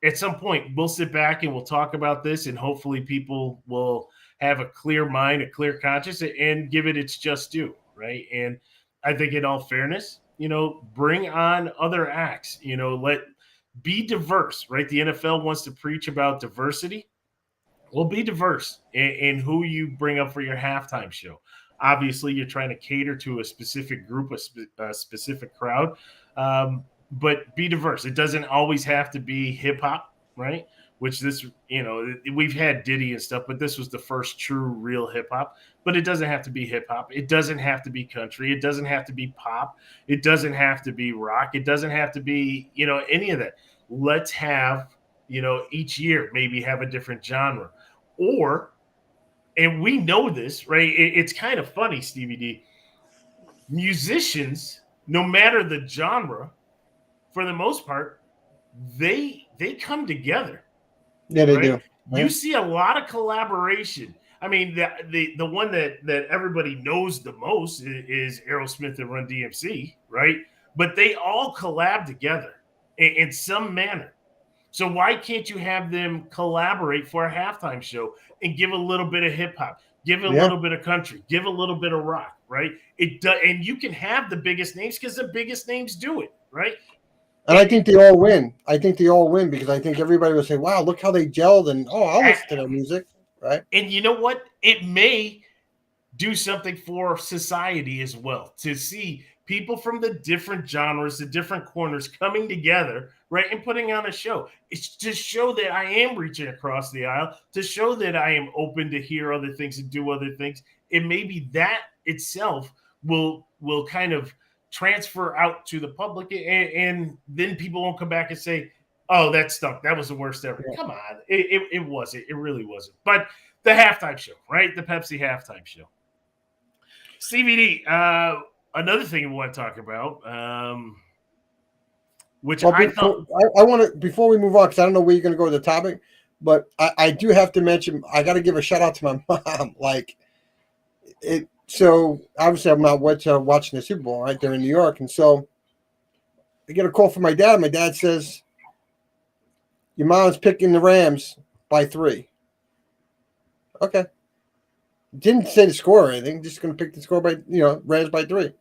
at some point we'll sit back and we'll talk about this, and hopefully people will have a clear mind, a clear conscience, and give it its just due, right? And I think in all fairness, bring on other acts, be diverse, right? The NFL wants to preach about diversity. Well, be diverse in who you bring up for your halftime show. Obviously, you're trying to cater to a specific group, a specific crowd. But be diverse. It doesn't always have to be hip hop, right? Which this, we've had Diddy and stuff, but this was the first true, real hip hop. But it doesn't have to be hip hop. It doesn't have to be country. It doesn't have to be pop. It doesn't have to be rock. It doesn't have to be, any of that. Let's have, each year maybe have a different genre. Or, and we know this, right? It's kind of funny, Stevie D. Musicians, no matter the genre, for the most part, they come together. Yeah, they right? do. You see a lot of collaboration. I mean, the one that everybody knows the most is Aerosmith and Run DMC, right? But they all collab together in some manner. So why can't you have them collaborate for a halftime show and give a little bit of hip hop, give a Yeah. little bit of country, give a little bit of rock, right? It does, and you can have the biggest names because the biggest names do it, right? And I think they all win. I think they all win because I think everybody will say, "Wow, look how they gelled," and I'll listen to their music, right? And you know what? It may do something for society as well to see people from the different genres, the different corners coming together, right, and putting on a show. It's to show that I am reaching across the aisle, to show that I am open to hear other things and do other things. And maybe that itself will kind of transfer out to the public, and then people won't come back and say, "Oh, that stunk. That was the worst ever." Yeah. Come on, it wasn't. It really wasn't. But the halftime show, right? The Pepsi halftime show. Stevie D, another thing we want to talk about, which Well, I thought, I want to before we move on because I don't know where you're going to go with the topic, but I do have to mention I got to give a shout out to my mom. Like it, so obviously I'm not watching the Super Bowl right there in New York, and so I get a call from my dad. My dad says, "Your mom's picking the Rams by 3." Okay, didn't say the score or anything. Just going to pick the score by Rams by 3.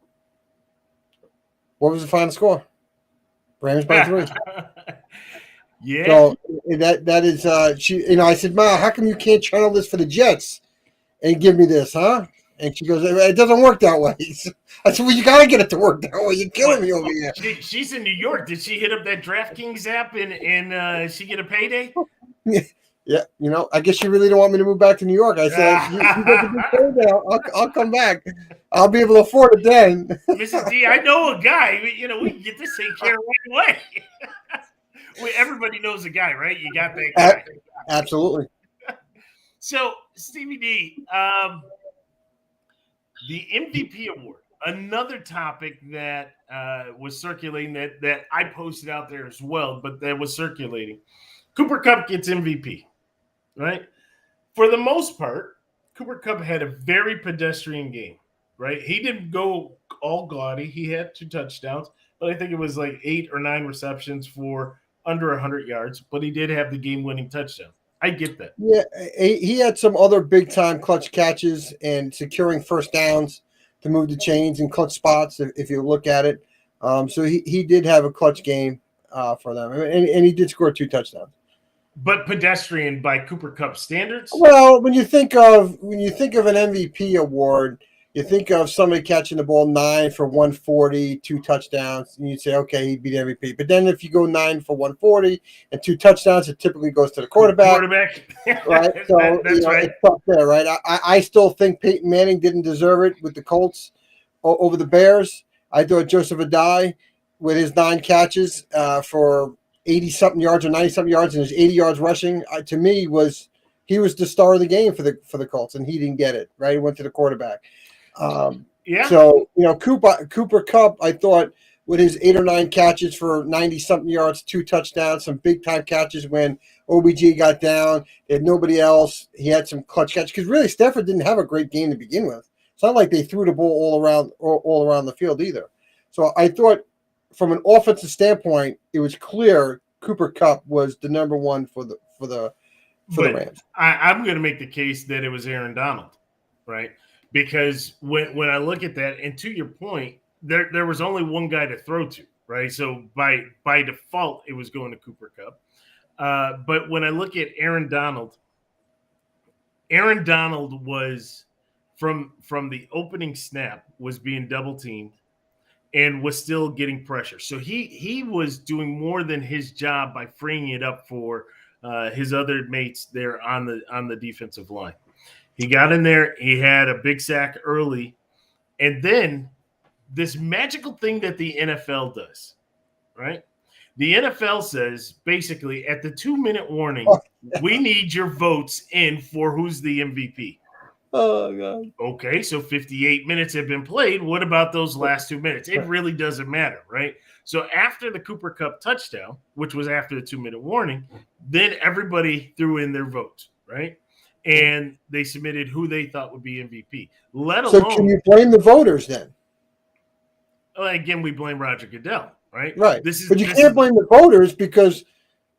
What was the final score? Rams by 3. yeah, So that is she. I said, "Ma, how come you can't channel this for the Jets and give me this, huh?" And she goes, "It doesn't work that way." I said, "Well, you gotta get it to work that way. You're killing me over here." she's in New York. Did she hit up that DraftKings app and she get a payday? Yeah, I guess you really don't want me to move back to New York. I said, "You get the big payday. I'll come back. I'll be able to afford it then." Mrs. D, I know a guy. We can get this taken care of right away. Everybody knows a guy, right? You got that guy. Absolutely. So, Stevie D, the MVP award, another topic that was circulating that I posted out there as well, but that was circulating. Cooper Kupp gets MVP, right? For the most part, Cooper Kupp had a very pedestrian game, right? He didn't go all gaudy. He had 2 touchdowns, but I think it was like 8 or 9 receptions for under 100 yards, but he did have the game-winning touchdown. I get that. Yeah, he had some other big-time clutch catches and securing first downs to move the chains in clutch spots, if you look at it. So he did have a clutch game for them, and he did score 2 touchdowns. But pedestrian by Cooper Kupp standards? Well, when you think of an MVP award, you think of somebody catching the ball 9 for 140, 2 touchdowns, and you'd say, okay, he'd be the MVP. But then if you go 9 for 140 and 2 touchdowns, it typically goes to the quarterback. Right? So that's right. It's tough there, right? I still think Peyton Manning didn't deserve it with the Colts over the Bears. I thought Joseph Adai with his 9 catches for 80-something yards or 90-something yards and his 80 yards rushing, to me, he was the star of the game for the Colts, and he didn't get it, right? He went to the quarterback. Yeah. So, Cooper Kupp, I thought, with his 8 or 9 catches for 90-something yards, 2 touchdowns, some big-time catches when OBJ got down. They had nobody else. He had some clutch catches because really Stafford didn't have a great game to begin with. It's not like they threw the ball all around the field either. So I thought from an offensive standpoint, it was clear Cooper Kupp was the number one for the Rams. I'm going to make the case that it was Aaron Donald, right? Because when I look at that, and to your point, there was only one guy to throw to, right? So by default, it was going to Cooper Kupp. But when I look at Aaron Donald was from the opening snap was being double teamed and was still getting pressure. So he was doing more than his job by freeing it up for his other mates there on the defensive line. He got in there. He had a big sack early. And then this magical thing that the NFL does, right? The NFL says basically at the 2-minute warning, we need your votes in for who's the MVP. Oh, God. Okay, so 58 minutes have been played. What about those last 2 minutes? It really doesn't matter, right? So after the Cooper Kupp touchdown, which was after the 2-minute warning, then everybody threw in their votes, right? and they submitted who they thought would be MVP. Let So can alone, you blame the voters then? again, we blame Roger Goodell, right? Right. This is But you this can't is blame the voters because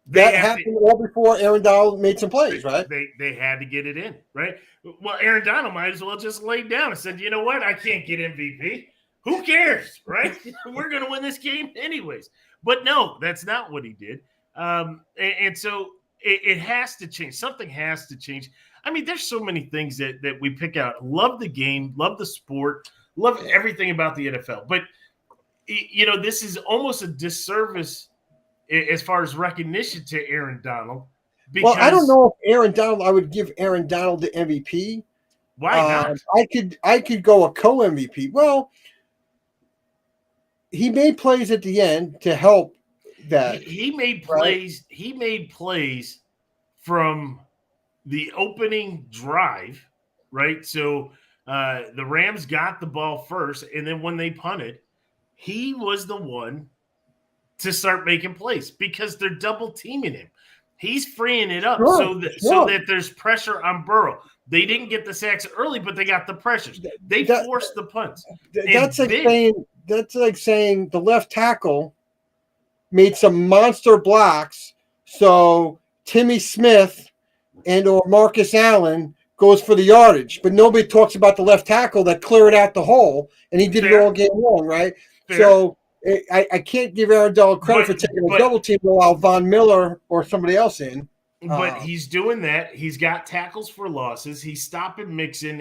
they that have to happened all before Aaron Donald made some plays, right? they had to get it in, right? Well, Aaron Donald might as well just laid down and said, you know what, I can't get MVP. Who cares, right? We're going to win this game anyways. But no, that's not what he did. And so it has to change. Something has to change. I mean, there's so many things that we pick out. Love the game, love the sport, love everything about the NFL. But, this is almost a disservice as far as recognition to Aaron Donald. Well, I don't Because know if Aaron Donald. I would give Aaron Donald the MVP. why not? I could go a co MVP. Well, he made plays at the end to help that. He made right? plays. He made plays from the opening drive, right? So the Rams got the ball first, and then when they punted, he was the one to start making plays because they're double teaming him. He's freeing it up so that there's pressure on Burrow. They didn't get the sacks early, but they got the pressures. They forced the punts. That's like saying the left tackle made some monster blocks, so Timmy Smith and or Marcus Allen goes for the yardage, but nobody talks about the left tackle that cleared out the hole, and he did it all game long, right? Fair. So I can't give Aaron Donald credit for taking a double team to allow Von Miller or somebody else in. But he's doing that. He's got tackles for losses. He's stopping Mixon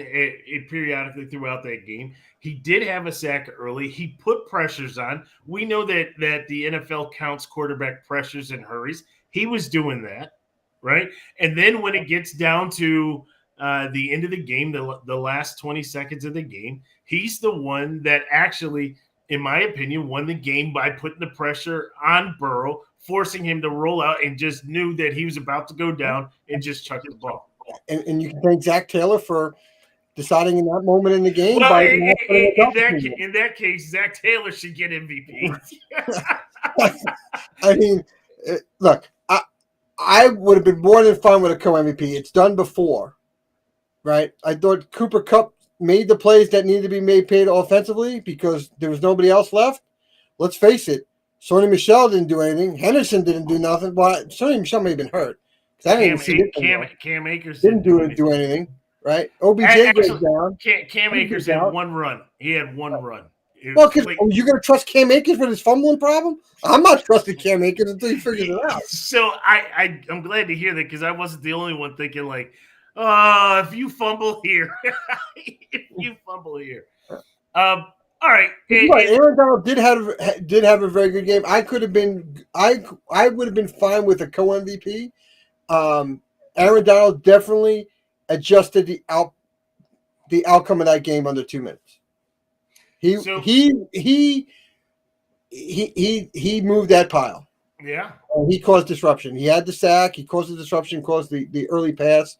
periodically throughout that game. He did have a sack early. He put pressures on. We know that the NFL counts quarterback pressures and hurries. He was doing that, right? And then when it gets down to the end of the game, the last 20 seconds of the game, he's the one that actually, in my opinion, won the game by putting the pressure on Burrow, forcing him to roll out, and just knew that he was about to go down and just chuck the ball. And you can thank Zach Taylor for deciding in that moment in the game. Well, in that case, Zach Taylor should get MVP. I mean, look, I would have been more than fine with a co-MVP. It's done before, right? I thought Cooper Kupp made the plays that needed to be paid offensively because there was nobody else left. Let's face it, Sony Michel didn't do anything. Henderson didn't do nothing. Well, Sony Michel may have been hurt. I didn't even see Cam Akers didn't do anything, right? OBJ goes down. Cam Akers had one run. He had one run. Well, because you're going to trust Cam Akers with his fumbling problem? I'm not trusting Cam Akers until he figures it out. So I'm glad to hear that because I wasn't the only one thinking like, if you fumble here, all right. Aaron Donald did have a very good game. I would have been fine with a co-MVP. Aaron Donald definitely adjusted the outcome of that game under 2 minutes. He moved that pile. Yeah. He caused disruption. He had the sack. He caused the disruption. Caused the early pass.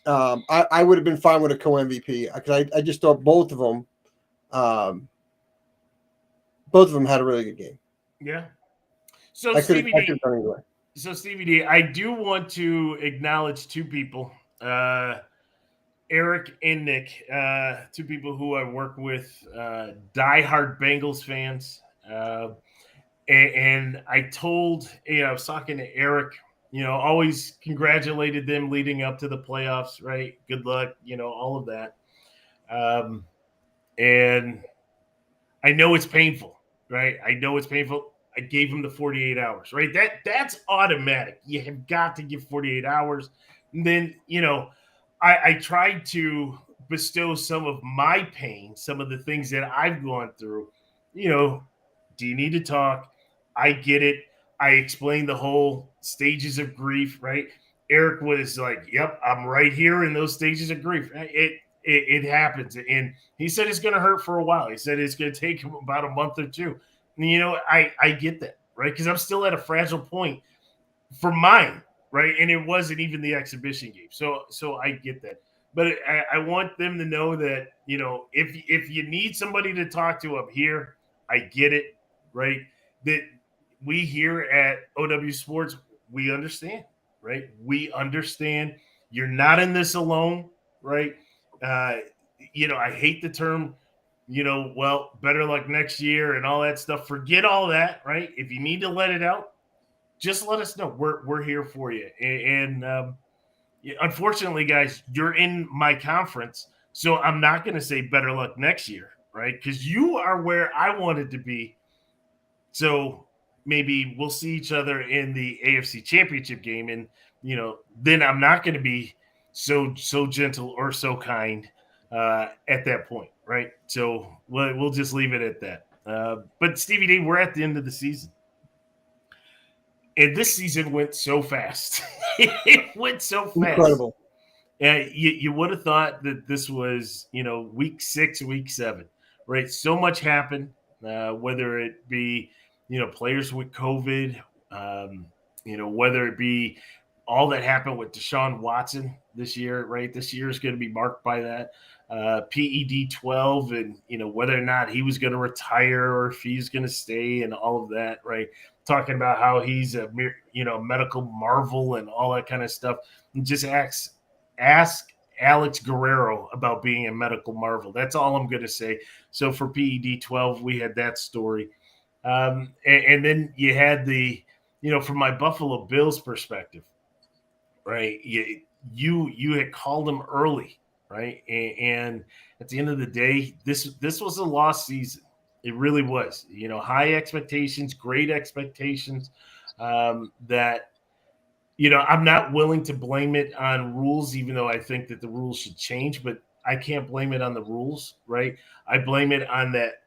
I would have been fine with a co-MVP because I just thought both of them had a really good game. Yeah. So Stevie D, I do want to acknowledge two people, Eric and Nick, two people who I work with, diehard Bengals fans. And I told, I was talking to Eric, always congratulated them leading up to the playoffs, right? Good luck, all of that. And I know it's painful, right? I know it's painful. I gave him the 48 hours, right? That's automatic. You have got to give 48 hours. And then, I tried to bestow some of my pain, some of the things that I've gone through. Do you need to talk? I get it. I explained the whole stages of grief, right? Eric was like, yep, I'm right here in those stages of grief. It happens. And he said it's going to hurt for a while. He said it's going to take him about a month or two. And, I get that, right? Because I'm still at a fragile point for mine, right? And it wasn't even the exhibition game. So I get that. But I want them to know that, if you need somebody to talk to up here, I get it, right? That we here at OW Sports, we understand, right? We understand. You're not in this alone, right? Uh, I hate the term, well, better luck next year and all that stuff. Forget all that, right? If you need to let it out, just let us know. We're here for you. Unfortunately, guys, you're in my conference, so I'm not going to say better luck next year, right? Because you are where I wanted to be. So maybe we'll see each other in the AFC Championship game, and then I'm not going to be so gentle or so kind at that point, right? So we'll just leave it at that. But Stevie D, we're at the end of the season. And this season went so fast. It went so fast. Incredible. You would have thought that this was, week 6, week 7, right? So much happened, whether it be, players with COVID, whether it be all that happened with Deshaun Watson this year, right? This year is going to be marked by that. PED 12 and, whether or not he was going to retire or if he's going to stay and all of that, right? Talking about how he's a, medical marvel and all that kind of stuff. And just ask Alex Guerrero about being a medical marvel. That's all I'm going to say. So for PED 12, we had that story. And then you had the, from my Buffalo Bills perspective, right? You had called them early, right? And at the end of the day, this was a lost season. It really was. High expectations, great expectations. That I'm not willing to blame it on rules, even though I think that the rules should change. But I can't blame it on the rules, right? I blame it on that,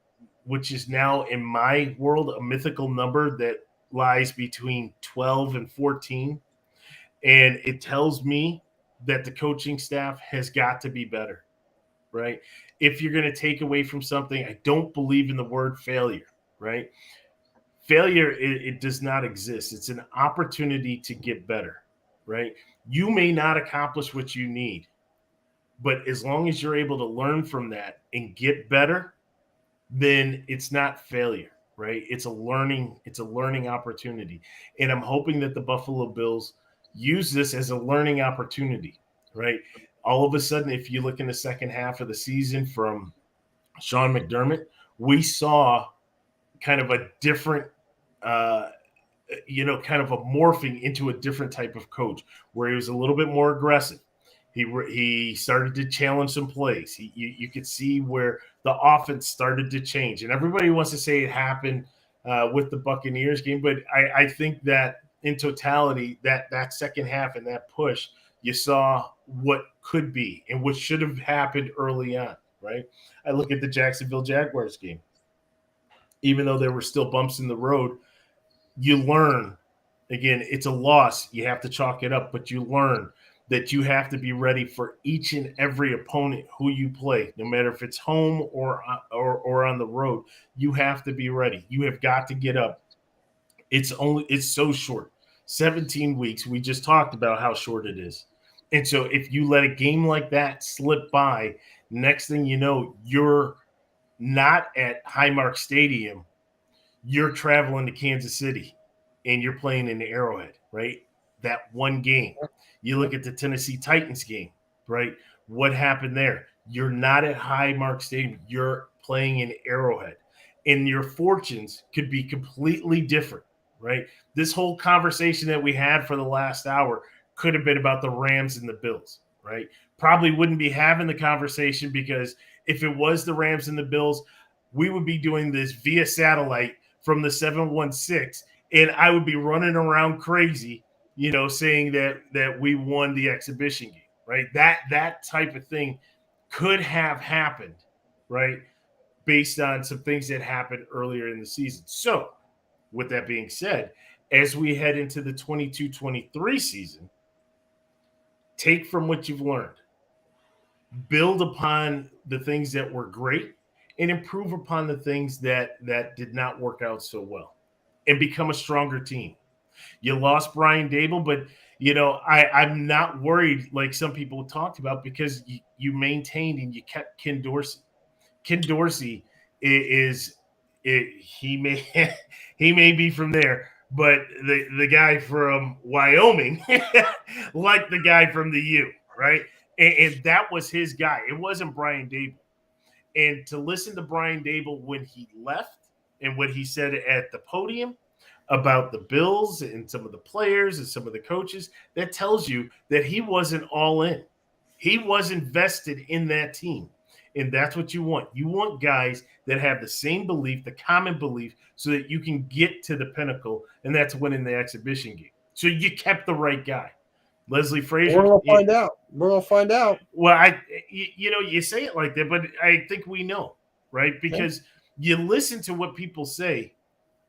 which is now in my world a mythical number that lies between 12 and 14. And it tells me that the coaching staff has got to be better, right? If you're going to take away from something, I don't believe in the word failure, right? Failure, it does not exist. It's an opportunity to get better, right? You may not accomplish what you need, but as long as you're able to learn from that and get better, then it's not failure, right? It's a learning opportunity. And I'm hoping that the Buffalo Bills use this as a learning opportunity, right? All of a sudden, if you look in the second half of the season from Sean McDermott, we saw kind of a different, kind of a morphing into a different type of coach where he was a little bit more aggressive. He started to challenge some plays. You could see where the offense started to change. And everybody wants to say it happened with the Buccaneers game, but I think that in totality, that second half and that push, you saw what could be and what should have happened early on, right? I look at the Jacksonville Jaguars game. Even though there were still bumps in the road, you learn. Again, it's a loss. You have to chalk it up, but you learn that you have to be ready for each and every opponent who you play, no matter if it's home or on the road. You have to be ready. You have got to get up. It's so short. 17 weeks. We just talked about how short it is. And so if you let a game like that slip by, next thing you know, you're not at Highmark Stadium. You're traveling to Kansas City and you're playing in the Arrowhead, right? That one game. You look at the Tennessee Titans game, right? What happened there? You're not at Highmark Stadium. You're playing in Arrowhead. And your fortunes could be completely different, right? This whole conversation that we had for the last hour could have been about the Rams and the Bills, right? Probably wouldn't be having the conversation because if it was the Rams and the Bills, we would be doing this via satellite from the 716, and I would be running around crazy, saying that we won the exhibition game, right? That type of thing could have happened, right, based on some things that happened earlier in the season. So, with that being said, as we head into the 22-23 season, take from what you've learned, build upon the things that were great, and improve upon the things that did not work out so well, and become a stronger team. You lost Brian Dable, but I'm not worried like some people talked about because you maintained and you kept Ken Dorsey. Ken Dorsey he may he may be from there, but the guy from Wyoming liked the guy from the U, right? And that was his guy. It wasn't Brian Dable. And to listen to Brian Dable when he left and what he said at the podium about the Bills and some of the players and some of the coaches, that tells you that he wasn't all in. He was invested in that team. And that's what you want. You want guys that have the same belief, the common belief, so that you can get to the pinnacle, and that's winning the exhibition game. So you kept the right guy. Leslie We're Frazier. gonna find out. We're gonna find out. Well, you say it like that, but I think we know, right? Because you listen to what people say,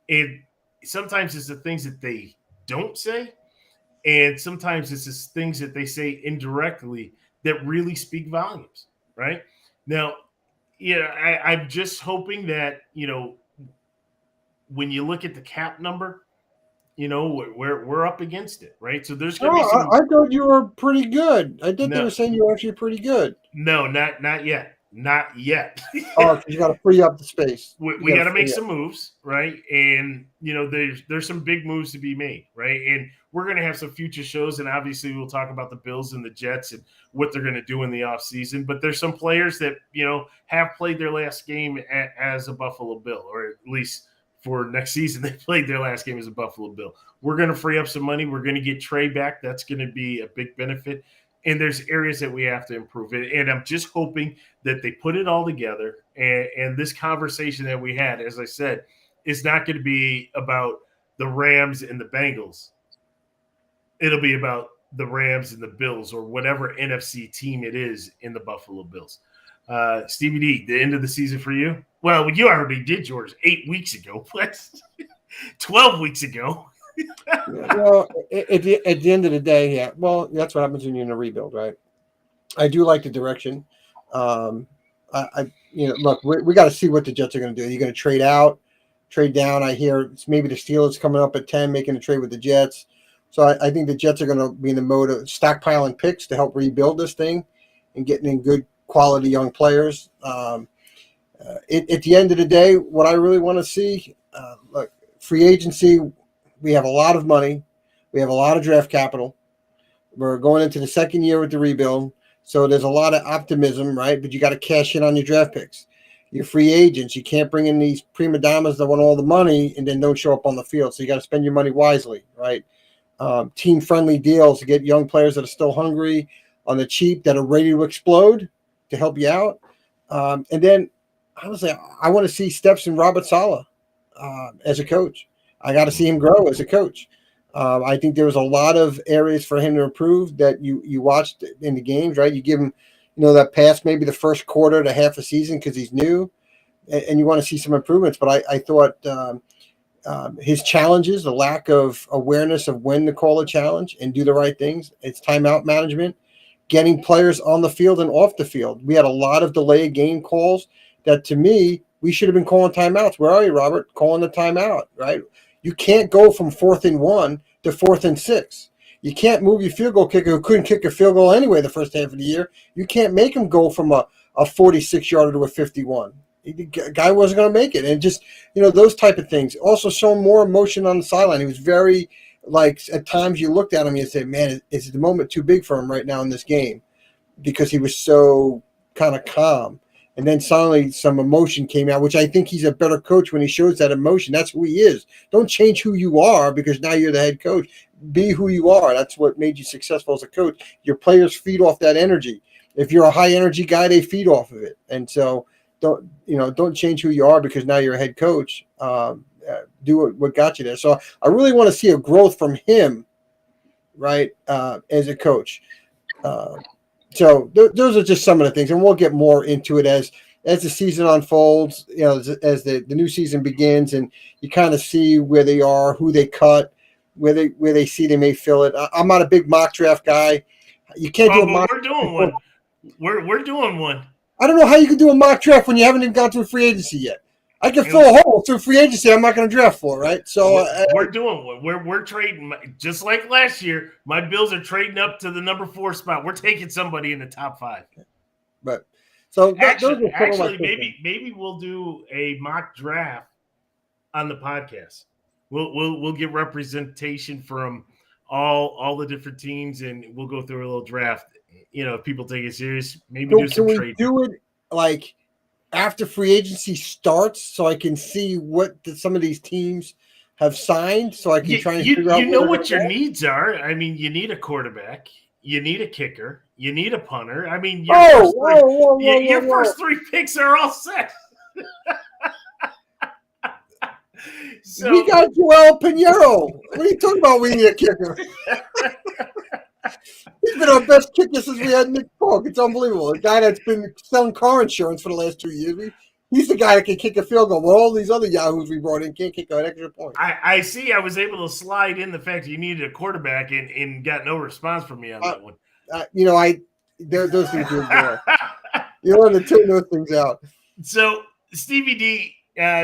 and sometimes it's the things that they don't say, and sometimes it's the things that they say indirectly that really speak volumes, right? Now, I'm just hoping that, when you look at the cap number, we're up against it, right? So there's going to be Oh, some. I thought you were pretty good. I thought they No, were saying you were actually pretty good. no, not yet, not yet. Oh, 'cause you got to free up the space. You we got got to to make free up. some moves, right? And there's some big moves to be made, right? And we're going to have some future shows, and obviously we'll talk about the Bills and the Jets and what they're going to do in the offseason. But there's some players that have played their last game as a Buffalo Bill, or at least for next season they played their last game as a Buffalo Bill. We're going to free up some money. We're going to get Trey back. That's going to be a big benefit. And there's areas that we have to improve it. And I'm just hoping that they put it all together. And this conversation that we had, as I said, is not going to be about the Rams and the Bengals. It'll be about the Rams and the Bills, or whatever NFC team it is in the Buffalo Bills. Stevie D, the end of the season for you? Well, you already did yours 8 weeks ago. 12 weeks ago. Well, at the end of the day, yeah. Well, that's what happens when you're in a rebuild, right? I do like the direction. Look, we got to see what the Jets are going to do. Are you going to trade out, trade down? I hear it's maybe the Steelers coming up at 10, making a trade with the Jets. So I think the Jets are going to be in the mode of stockpiling picks to help rebuild this thing and getting in good quality young players. At the end of the day, what I really want to see, look, free agency, we have a lot of money. We have a lot of draft capital. We're going into the second year with the rebuild. So there's a lot of optimism, right? But you got to cash in on your draft picks. You're free agents. You can't bring in these prima donnas that want all the money and then don't show up on the field. So you got to spend your money wisely, right? Team-friendly deals to get young players that are still hungry on the cheap, that are ready to explode to help you out. And then, honestly, I want to see steps in Robert Saleh as a coach. I got to see him grow as a coach. I think there was a lot of areas for him to improve that you watched in the games, right? You give him, that pass maybe the first quarter to half a season because he's new, and you want to see some improvements. But I thought his challenges, the lack of awareness of when to call a challenge and do the right things, it's timeout management, getting players on the field and off the field. We had a lot of delay of game calls that, to me, we should have been calling timeouts. Where are you, Robert? Calling the timeout, right? You can't go from 4th and 1 to 4th and 6. You can't move your field goal kicker who couldn't kick a field goal anyway the first half of the year. You can't make him go from a 46-yarder to a 51. The guy wasn't going to make it. And just, those type of things. Also showing more emotion on the sideline. He was very, at times you looked at him and you said, man, is the moment too big for him right now in this game? Because he was so kind of calm. And then suddenly some emotion came out, which I think he's a better coach when he shows that emotion. That's who he is. Don't change who you are because now you're the head coach. Be who you are. That's what made you successful as a coach. Your players feed off that energy. If you're a high energy guy, they feed off of it. And so don't change who you are because now you're a head coach. Do what got you there. So I really want to see a growth from him, right, as a coach. So those are just some of the things, and we'll get more into it as the season unfolds. As the new season begins, and you kind of see where they are, who they cut, where they see they may fill it. I'm not a big mock draft guy. You can't do a mock. We're doing one. We're doing one. I don't know how you can do a mock draft when you haven't even gone through free agency yet. I can fill a hole through free agency I'm not going to draft for, right? So we're doing one. We're trading just like last year. My Bills are trading up to the number 4 spot. We're taking somebody in the top 5. But so actually, maybe we'll do a mock draft on the podcast. We'll get representation from all the different teams, and we'll go through a little draft. If people take it serious, maybe So do some can we trade. do it like after free agency starts, so I can see what some of these teams have signed, so I can try and figure out You know where what your needs are. I mean, you need a quarterback, you need a kicker, you need a punter. I mean, your whoa. first three picks are all set. So We got Joel Pinheiro. What are you talking about? We need a kicker. He's been our best kicker since we had Nick Polk. It's unbelievable. A guy that's been selling car insurance for the last 2 years. He's the guy that can kick a field goal. Well, all these other yahoos we brought in can't kick an extra point. I see. I was able to slide in the fact that you needed a quarterback and got no response from me on that one. Those things are there. You learn to tune those things out. So Stevie D,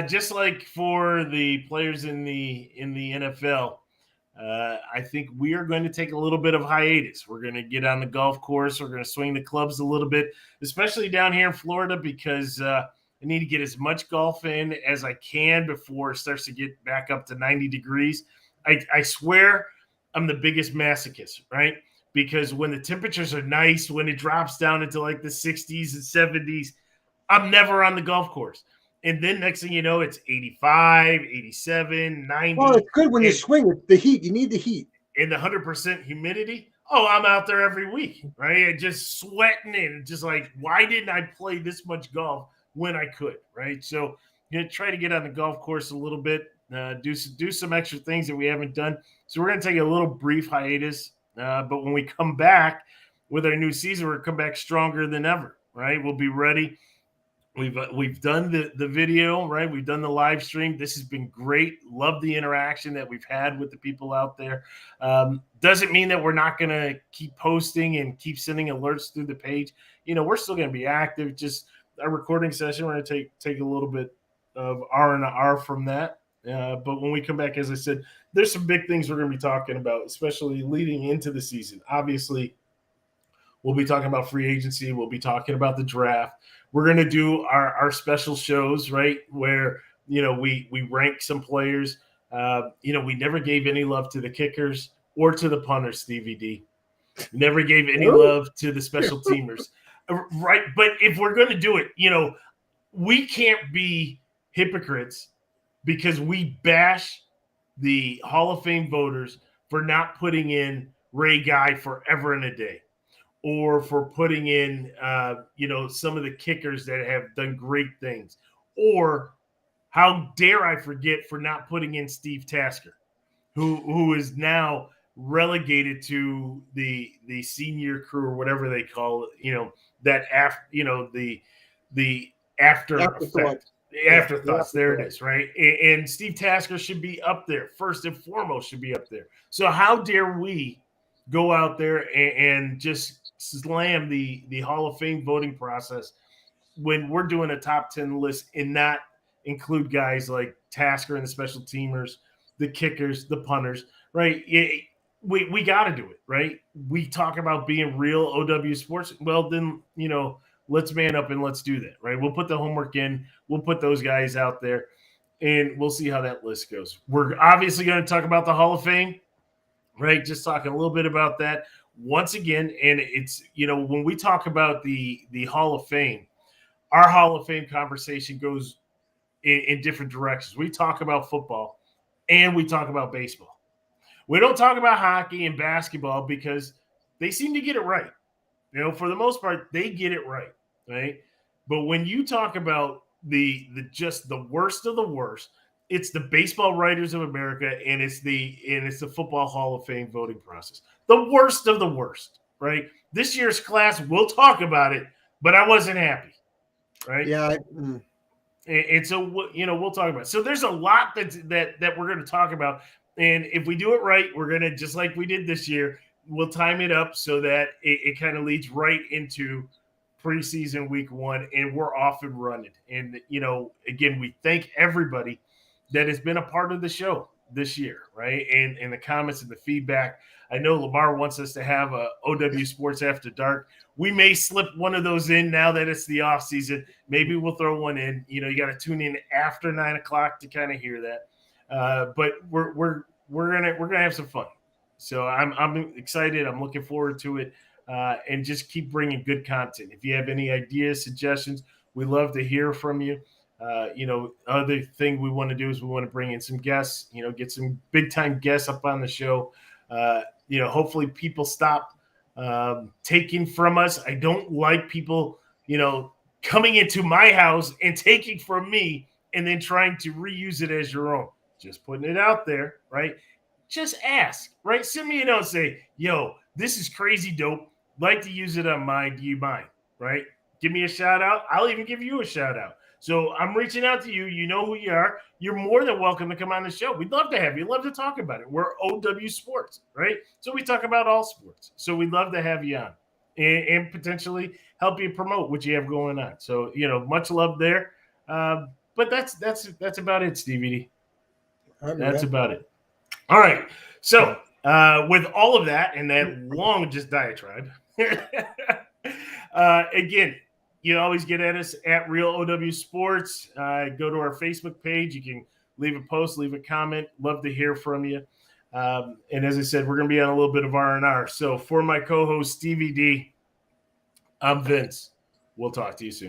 just like for the players in the NFL, I think we are going to take a little bit of hiatus. We're going to get on the golf course. We're going to swing the clubs a little bit, especially down here in Florida, because I need to get as much golf in as I can before it starts to get back up to 90 degrees. I swear I'm the biggest masochist, right? Because when the temperatures are nice, when it drops down into like the 60s and 70s, I'm never on the golf course. And then next thing you know, it's 85, 87, 90. Well, it's good when you swing it. The heat. You need the heat. And the 100% humidity. Oh, I'm out there every week, right? And just sweating and just like, why didn't I play this much golf when I could, right? So try to get on the golf course a little bit, do some extra things that we haven't done. So we're going to take a little brief hiatus. But when we come back with our new season, we're come back stronger than ever, right? We'll be ready. We've done the video, right? We've done the live stream. This has been great. Love the interaction that we've had with the people out there. Doesn't mean that we're not going to keep posting and keep sending alerts through the page. We're still going to be active. Just our recording session, we're going to take a little bit of R&R from that. But when we come back, as I said, there's some big things we're going to be talking about, especially leading into the season. Obviously, we'll be talking about free agency. We'll be talking about the draft. We're going to do our special shows, right, where, we rank some players. We never gave any love to the kickers or to the punters, Stevie D. Never gave any love to the special teamers, right? But if we're going to do it, we can't be hypocrites because we bash the Hall of Fame voters for not putting in Ray Guy forever and a day, or for putting in, some of the kickers that have done great things, or how dare I forget for not putting in Steve Tasker, who is now relegated to the senior crew or whatever they call it, that after, the after effect. Afterthoughts, there it is, right? And Steve Tasker should be up there. First and foremost should be up there. So how dare we go out there and just slam the Hall of Fame voting process when we're doing a top 10 list and not include guys like Tasker and the special teamers, the kickers, the punters, right? We got to do it, right? We talk about being real OW sports. Well, then, let's man up and let's do that, right? We'll put the homework in. We'll put those guys out there, and we'll see how that list goes. We're obviously going to talk about the Hall of Fame, right? Just talking a little bit about that once again. And it's, when we talk about the Hall of Fame, our Hall of Fame conversation goes in different directions. We talk about football and we talk about baseball. We don't talk about hockey and basketball because they seem to get it right. For the most part, they get it right, right? But when you talk about the just the worst of the worst, it's the Baseball Writers of America and it's the Football Hall of Fame voting process. The worst of the worst, right? This year's class, we'll talk about it, but I wasn't happy, right? Yeah. And so, we'll talk about it. So there's a lot that we're going to talk about. And if we do it right, we're going to, just like we did this year, we'll time it up so that it kind of leads right into preseason week 1, and we're off and running. And, again, we thank everybody that has been a part of the show this year, right? And the comments and the feedback. I know Lamar wants us to have a OW Sports After Dark. We may slip one of those in now that it's the off season. Maybe we'll throw one in. You got to tune in after 9 o'clock to kind of hear that. But we're gonna have some fun. So I'm excited. I'm looking forward to it, and just keep bringing good content. If you have any ideas, suggestions, we love to hear from you. Other thing we want to do is we want to bring in some guests. Get some big time guests up on the show. Hopefully people stop taking from us. I don't like people, coming into my house and taking from me and then trying to reuse it as your own. Just putting it out there, right? Just ask, right? Send me a note and say, yo, this is crazy dope. Like to use it on mine. Do you mind? Right? Give me a shout out. I'll even give you a shout out. So I'm reaching out to you. You know who you are. You're more than welcome to come on the show. We'd love to have you. Love to talk about it. We're OW Sports, right? So we talk about all sports. So we'd love to have you on and potentially help you promote what you have going on. So, much love there. But that's about it, Stevie. That's about it. All right. So with all of that and that long just diatribe, again, you always get at us at Real OW Sports. Go to our Facebook page. You can leave a post, leave a comment. Love to hear from you. And as I said, we're going to be on a little bit of R&R. So for my co-host, Stevie D, I'm Vince. We'll talk to you soon.